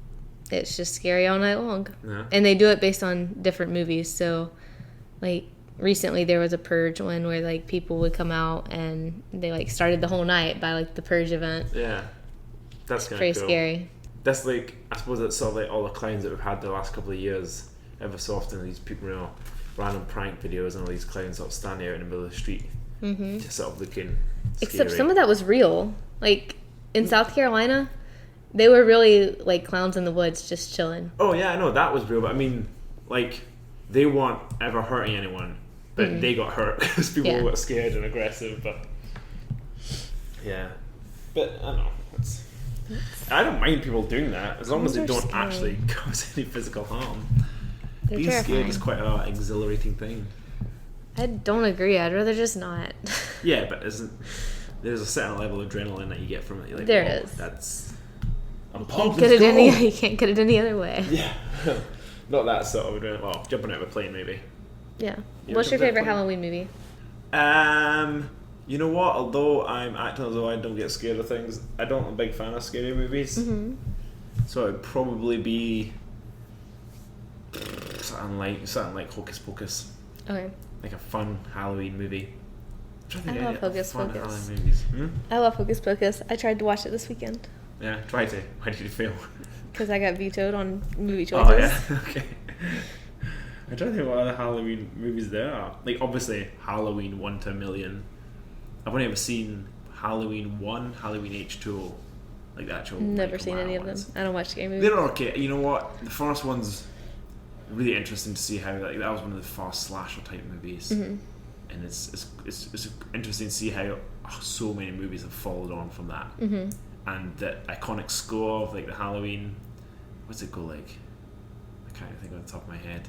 it's just scary all night long. Yeah. And they do it based on different movies. So, like, recently there was a Purge one where, like, people would come out and they, like, started the whole night by, like, the Purge event. Yeah. That's kind of pretty scary. That's, like, I suppose it's sort of like all the clowns that we've had the last couple of years. Ever so often, these people, random prank videos and all these clowns sort of standing out in the middle of the street. Just sort of looking scary. Except some of that was real. Like, in South Carolina... They were really like clowns in the woods just chilling. Oh, yeah, I know. That was real. But I mean, like, they weren't ever hurting anyone. But they got hurt because people got scared and aggressive. But, yeah. But, I don't know. I don't mind people doing that. As long as they don't actually cause any physical harm. Being scared is quite an exhilarating thing. I don't agree. I'd rather just not. Yeah, but there's a certain level of adrenaline that you get from it. You're like, there is. That's... You can't get it any other way. Yeah. Not that sort of adrenaline. Well, jumping out of a plane, maybe. Yeah. What's your favorite Halloween movie? You know what? Although I'm acting as though I don't get scared of things, I'm a big fan of scary movies. So it'd probably be something like Hocus Pocus. Okay. Like a fun Halloween movie. I love Hocus Pocus. I love Hocus Pocus. I tried to watch it this weekend. Yeah, try to. Why did you fail? Because I got vetoed on movie choices. Oh, yeah? Okay. I'm trying to think what other Halloween movies there are. Like, obviously, Halloween 1 to a Million. I've only ever seen Halloween 1, Halloween H2O. Like, the actual... Never seen any of them. I don't watch scary movies. They're okay. You know what? The first one's really interesting to see how... Like, that was one of the first slasher-type movies. And it's interesting to see how so many movies have followed on from that. And the iconic score of like the Halloween, what's it called like? I can't even think on the top of my head,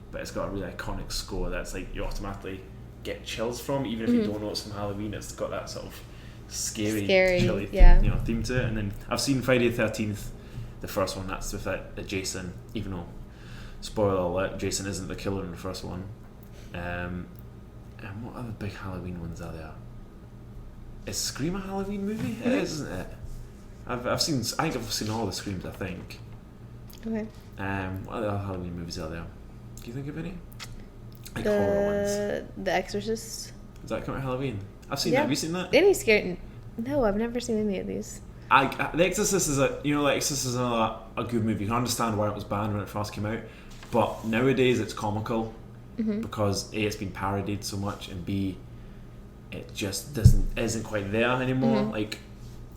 but it's got a really iconic score that's like you automatically get chills from, even if you don't know it's from Halloween. It's got that sort of scary chilly theme to it. And then I've seen Friday the 13th, the first one. That's with Jason, even though spoiler alert, Jason isn't the killer in the first one. And what other big Halloween ones are there? Is Scream a Halloween movie? It is, isn't it? I think I've seen all the Screams, I think. Okay. What other Halloween movies are there? Do you think of any? Like horror ones. The Exorcist. Does that come out Halloween? I've seen that. Have you seen that? Any scary? No, I've never seen any of these. The Exorcist is a good movie. You can understand why it was banned when it first came out, but nowadays it's comical because A, it's been parodied so much, and B, it just isn't quite there anymore. Like,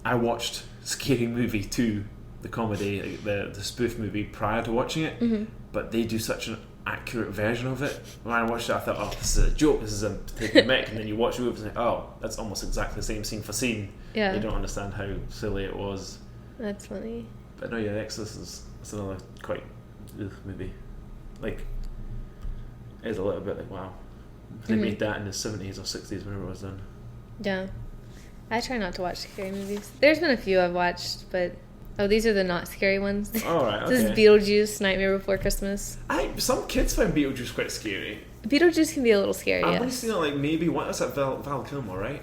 I watched Scary Movie 2, the comedy, like the spoof movie, prior to watching it, but they do such an accurate version of it. When I watched it, I thought, oh, this is a joke, this is a taking a mick, and then you watch the movie and think, oh, that's almost exactly the same scene for scene. Yeah. You don't understand how silly it was. That's funny. But no, yeah, The Exorcist is another quite movie. Like, it is a little bit like, wow. They made that in the 70s or 60s, whenever it was done. Yeah. I try not to watch scary movies. There's been a few I've watched, but... Oh, these are the not scary ones. Oh, right, okay. This is Beetlejuice, Nightmare Before Christmas. Some kids find Beetlejuice quite scary. Beetlejuice can be a little scary, I've yes. only seen it like maybe, what was that, Val Kilmer, right?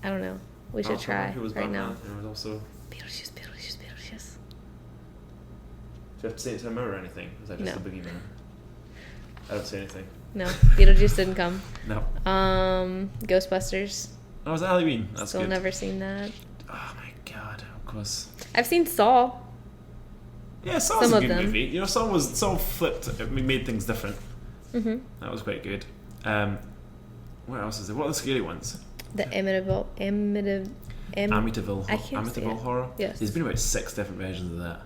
I don't know. We should try who was right Batman, now. and it was also... Beetlejuice. Do you have to say it to a mirror or anything? Is that just a boogeyman? I don't say anything. No, Beetlejuice didn't come. No. Ghostbusters. Oh, was it Halloween? That's Still good. Never seen that. Oh my god, of course. I've seen Saw. Yeah, Saw was a good movie. You know, Saw flipped. It made things different. That was quite good. What else is there? What are the scary ones? The Amityville horror. Yes. There's been about 6 different versions of that.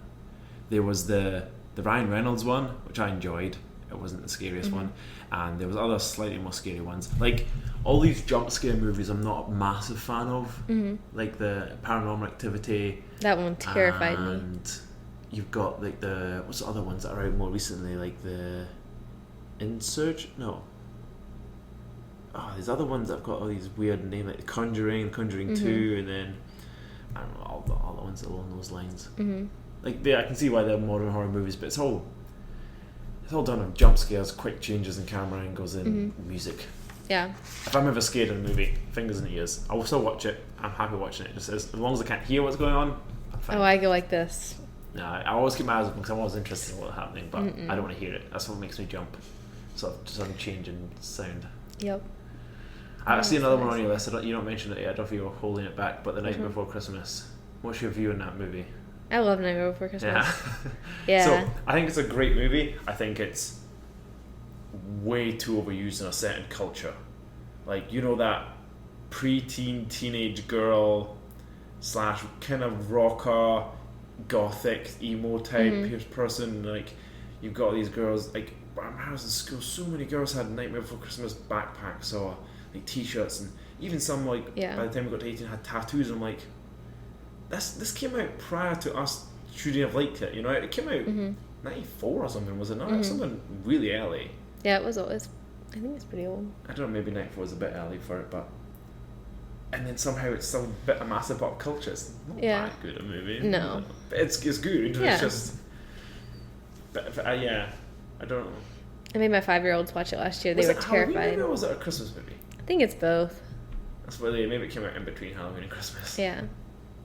There was the Ryan Reynolds one, which I enjoyed. It wasn't the scariest one, and there was other slightly more scary ones. Like all these jump scare movies, I'm not a massive fan of. Like the Paranormal Activity. That one terrified me. And you've got like what's the other ones that are out more recently? Like the Insurgent. No. Oh, there's other ones that have got all these weird names, like The Conjuring 2, and then I don't know all the ones along those lines. Like I can see why they're modern horror movies, but it's all done on jump scares, quick changes in camera angles, and music. Yeah. If I'm ever scared in a movie, fingers in the ears. I will still watch it. I'm happy watching it. Just as long as I can't hear what's going on, I'm fine. Oh, I go like this. No, I always keep my eyes open because I'm always interested in what's happening, but I don't want to hear it. That's what makes me jump. So just some change in sound. Yep. I've seen another one on your list. You don't mention it yet. I don't know if you were holding it back, but The Night Before Christmas. What's your view on that movie? I love Nightmare Before Christmas. Yeah. Yeah. So I think it's a great movie. I think it's way too overused in a certain culture. Like, you know, that preteen teenage girl / kind of rocker, gothic, emo type person. Like, you've got these girls, like, when I was in school, so many girls had Nightmare Before Christmas backpacks or like t-shirts, and even some, like, by the time we got to 18 had tattoos. I'm like, this came out prior to us shouldn't have liked it, you know. It came out 94 or something, was it not? Something really early. Yeah, it was always. I think it's pretty old. I don't know, maybe 94 was a bit early for it, but and then somehow it's still a bit of massive pop culture. It's not that good a movie. No, but it's good. It's just, but yeah, I don't know. I made my 5-year-olds watch it last year. They were terrified. Halloween movie or was it a Christmas movie? I think it's both. That's why maybe it came out in between Halloween and Christmas. Yeah.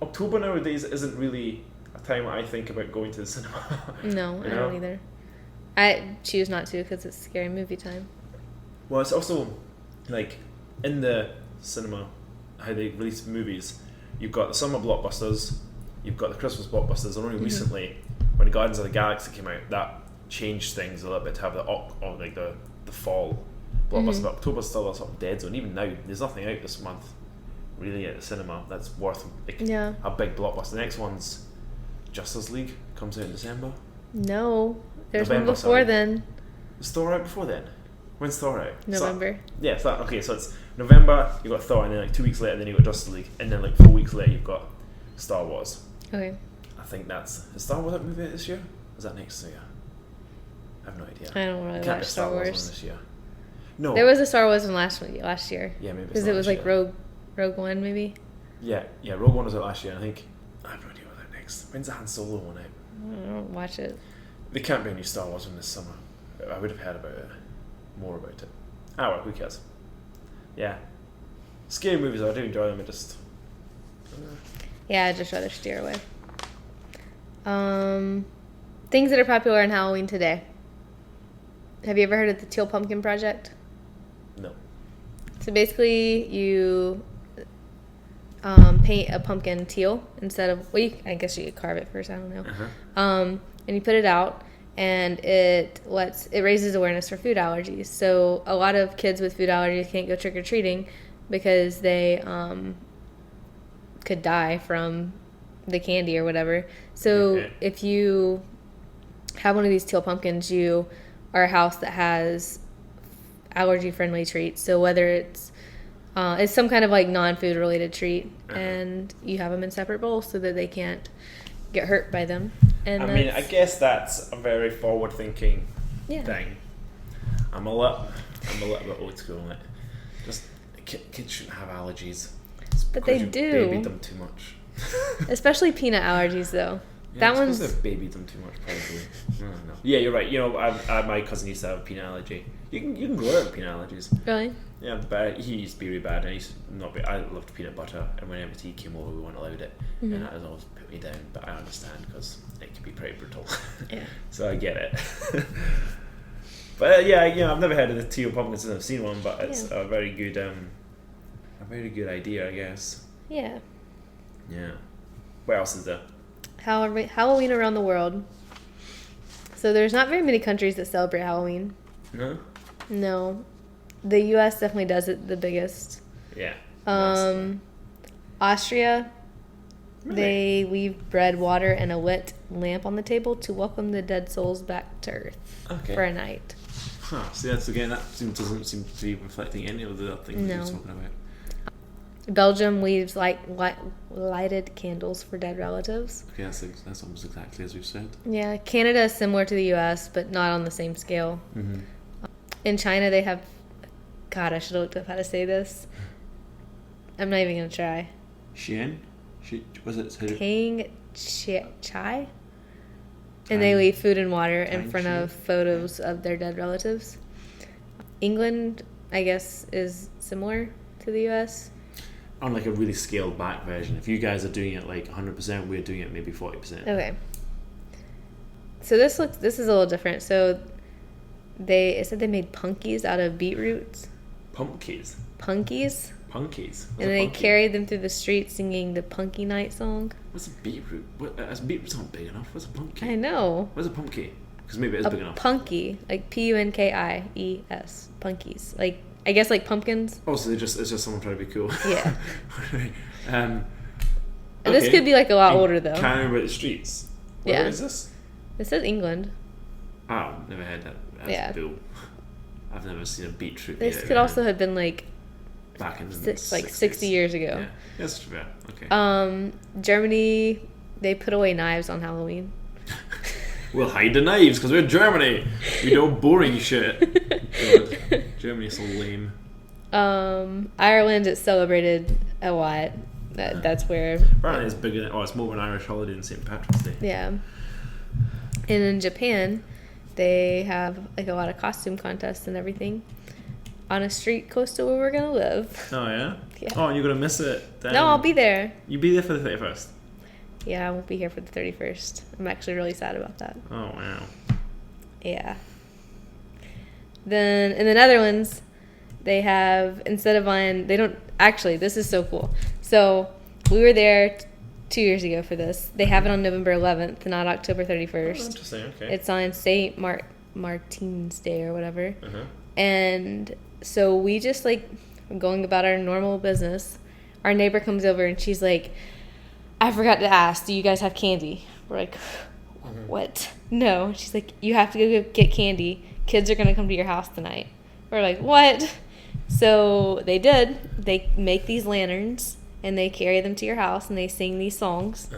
October nowadays isn't really a time I think about going to the cinema. No, I don't either. I choose not to because it's scary movie time. Well, it's also like in the cinema, how they release movies. You've got the summer blockbusters, you've got the Christmas blockbusters, and only recently, when the Guardians of the Galaxy came out, that changed things a little bit to have the fall blockbuster. But October's still a sort of dead zone. Even now, there's nothing out this month really at the cinema that's worth a big blockbuster. The next one's Justice League, comes out in December. No, there's November, one before then. Is Thor out before then? When's Thor out? November. So it's November, you've got Thor, and then like 2 weeks later, then you've got Justice League, and then like 4 weeks later, you've got Star Wars. Okay. I think is Star Wars that movie this year? Is that next year? I have no idea. I don't really watch Star Wars. One this year. No. There was a Star Wars one last year. Yeah, maybe. Because it was like Rogue One, maybe. Yeah. Rogue One was out last year. I think I have no idea what that next. When's the Han Solo one out? I don't watch it. There can't be a new Star Wars one this summer. I would have heard about it, more about it. Ah well, who cares? Yeah. Scary movies, I do enjoy them. Yeah, I'd just rather steer away. Things that are popular on Halloween today. Have you ever heard of the Teal Pumpkin Project? No. So basically, you paint a pumpkin teal instead of... Well, I guess you could carve it first. I don't know. And you put it out, and it raises awareness for food allergies. So a lot of kids with food allergies can't go trick-or-treating because they could die from the candy or whatever. So if you have one of these teal pumpkins, you are a house that has allergy-friendly treats. So whether it's some kind of like non-food related treat, and you have them in separate bowls so that they can't get hurt by them. And I guess that's a very forward-thinking thing. I'm a little bit old school. Like, just kids shouldn't have allergies. But they do. Babied them too much. Especially peanut allergies, though. Yeah, that one's... They've babied them too much, probably. I don't know. Yeah, you're right. You know, my cousin used to have a peanut allergy. You can grow out peanut allergies. Really? Yeah, but he used to be really bad, and I loved peanut butter, and whenever tea came over, we weren't allowed it, and that has always put me down. But I understand because it can be pretty brutal. Yeah. So I get it. But I've never heard of the teal pumpkin since I've seen one, but it's a very good idea, I guess. Yeah. Yeah. What else is there? Halloween around the world. So there's not very many countries that celebrate Halloween. No? No. The U.S. definitely does it the biggest. Yeah. Austria, really? They leave bread, water, and a lit lamp on the table to welcome the dead souls back to Earth for a night. Huh. See, that doesn't seem to be reflecting any of the things that you're talking about. Belgium leaves lighted candles for dead relatives. Okay, that's almost exactly as we've said. Yeah, Canada is similar to the U.S., but not on the same scale. Mm-hmm. In China, they have... God, I should have looked up how to say this. I'm not even going to try. Xian? Was it? Tang Chai? And they leave food and water in front of photos of their dead relatives. England, I guess, is similar to the U.S. On like a really scaled back version. If you guys are doing it like 100%, we're doing it maybe 40%. Okay. So this is a little different. So it said they made punkies out of beetroots. Punkies? Punkies. Punkies? And they carried them through the streets singing the Punky Night song. What's a beetroot? Beetroot's not big enough. What's a punky? I know. What's a punky? Because maybe it's big enough. Punky, like Punkies, punkies, like I guess like pumpkins. Oh, so it's just someone trying to be cool. Yeah. Okay. This could be like a lot older though. Carrying about the streets. Where is this? It says England. Oh, never heard that. That's cool. I've never seen a beetroot. This could also have been like back in the 60 years ago. Yeah, that's true. Okay. Germany, they put away knives on Halloween. We'll hide the knives because we're Germany. We do boring shit. God, Germany's so lame. Ireland, it's celebrated a lot. That's where. Apparently, it's bigger. It's more of an Irish holiday than St. Patrick's Day. Yeah. And in Japan, they have like a lot of costume contests and everything on a street close to where we're gonna live. Oh yeah. Yeah. Oh, and you're gonna miss it. Then. No, I'll be there. You be there for the 31st. Yeah, I won't be here for the 31st. I'm actually really sad about that. Oh, wow. Yeah. Then in the Netherlands, they have, they don't, actually, this is so cool. So we were there 2 years ago for this. They have it on November 11th, not October 31st. Oh, interesting, okay. It's on St. Martin's Day or whatever. And so we just like, going about our normal business. Our neighbor comes over and she's like, I forgot to ask, do you guys have candy? We're like, what? No. She's like, you have to go get candy. Kids are going to come to your house tonight. We're like, what? So they did. They make these lanterns, and they carry them to your house, and they sing these songs,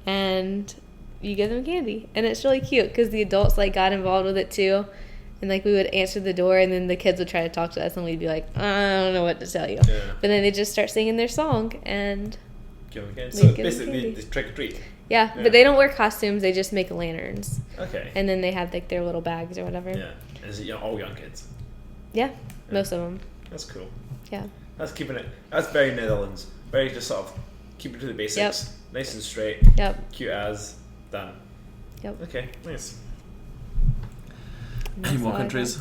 and you give them candy. And it's really cute, because the adults, like, got involved with it, too. And, like, we would answer the door, and then the kids would try to talk to us, and we'd be like, I don't know what to tell you. Yeah. But then they just start singing their song, and... So basically, they trick or treat. Yeah, but they don't wear costumes. They just make lanterns. Okay. And then they have like their little bags or whatever. Yeah. Is it all young kids? Yeah, most of them. That's cool. Yeah. That's keeping it. That's very Netherlands. Very just sort of keep it to the basics. Yep. Nice and straight. Yep. Cute as. Done. Yep. Okay, nice. Any more countries?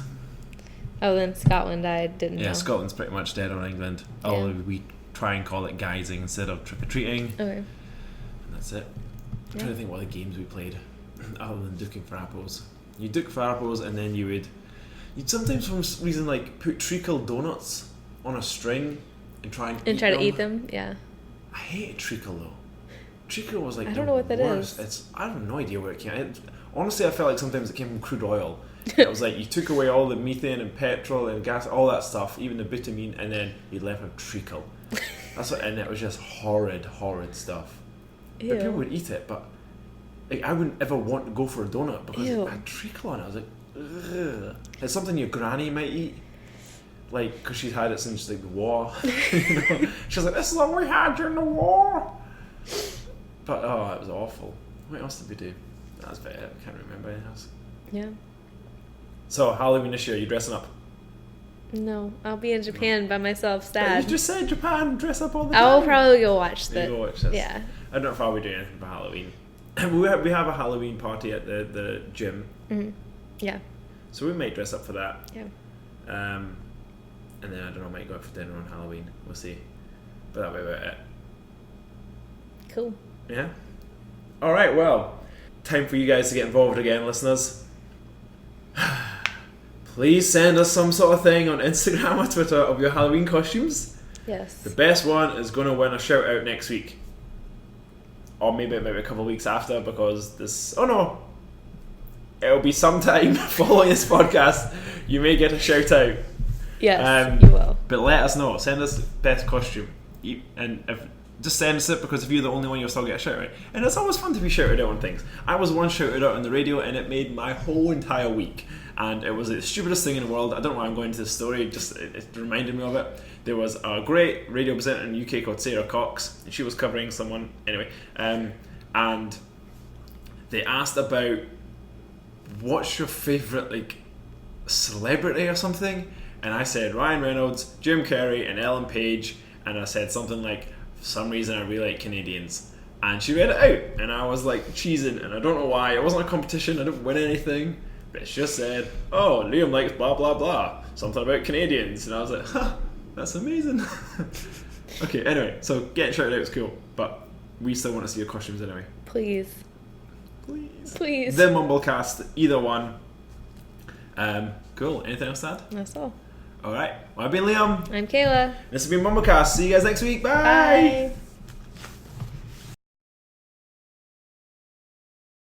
Oh, then Scotland, I didn't know. Yeah, Scotland's pretty much dead on England. Yeah. Although we try and call it guising instead of trick-or-treating. Okay. And that's it. I'm trying to think what other games we played other than duking for apples. You duke for apples and then you'd sometimes for some reason like put treacle donuts on a string and try to eat them. Yeah. I hated treacle though. Treacle was like I don't know what that worst. is. I have no idea where it came. Honestly, I felt like sometimes it came from crude oil. It was like you took away all the methane and petrol and gas, all that stuff, even the bitumen, and then you left with treacle. That's what, and it was just horrid stuff. Ew. But people would eat it, but like I wouldn't ever want to go for a donut because Ew. it had treacle on it. I was like, ugh. It's something your granny might eat, like because she's had it since like the war. You know? She's like, this is what we had during the war. But oh, it was awful. What else did we do? That's about it. I can't remember anything else. Yeah. So Halloween this year, you dressing up? No, I'll be in Japan by myself, sad. But you just said Japan, dress up all the time. I will probably go watch You go watch this. Yeah. I don't know if I'll be doing anything for Halloween. we have a Halloween party at the gym. Mm-hmm. Yeah. So we might dress up for that. Yeah. And then I don't know, might go out for dinner on Halloween. We'll see. But that'll be about it. Cool. Yeah. All right. Well, time for you guys to get involved again, listeners. Please send us some sort of thing on Instagram or Twitter of your Halloween costumes. Yes. The best one is going to win a shout out next week. Or maybe a couple of weeks after because this... Oh no! It'll be sometime following this podcast. You may get a shout out. Yes, you will. But let us know. Send us best costume. And just send us it because if you're the only one, you'll still get a shout out. And it's always fun to be shouted out on things. I was once shouted out on the radio and it made my whole entire week. And it was the stupidest thing in the world. I don't know why I'm going into this story, just it reminded me of it. There was a great radio presenter in the UK called Sarah Cox, and she was covering someone, anyway, and they asked about what's your favourite, like, celebrity or something, and I said Ryan Reynolds, Jim Carrey, and Ellen Page, and I said something like, for some reason I really like Canadians. And she read it out, and I was like cheesing, and I don't know why. It wasn't a competition, I didn't win anything. But it's just said, oh, Liam likes blah, blah, blah. Something about Canadians. And I was like, huh, that's amazing. Okay, anyway, so getting shouted out is cool. But we still want to see your costumes anyway. Please. Please. The MumbleCast, either one. Cool. Anything else to add? That's all. Alright. Well, I've been Liam. I'm Kayla. This has been MumbleCast. See you guys next week. Bye. Bye.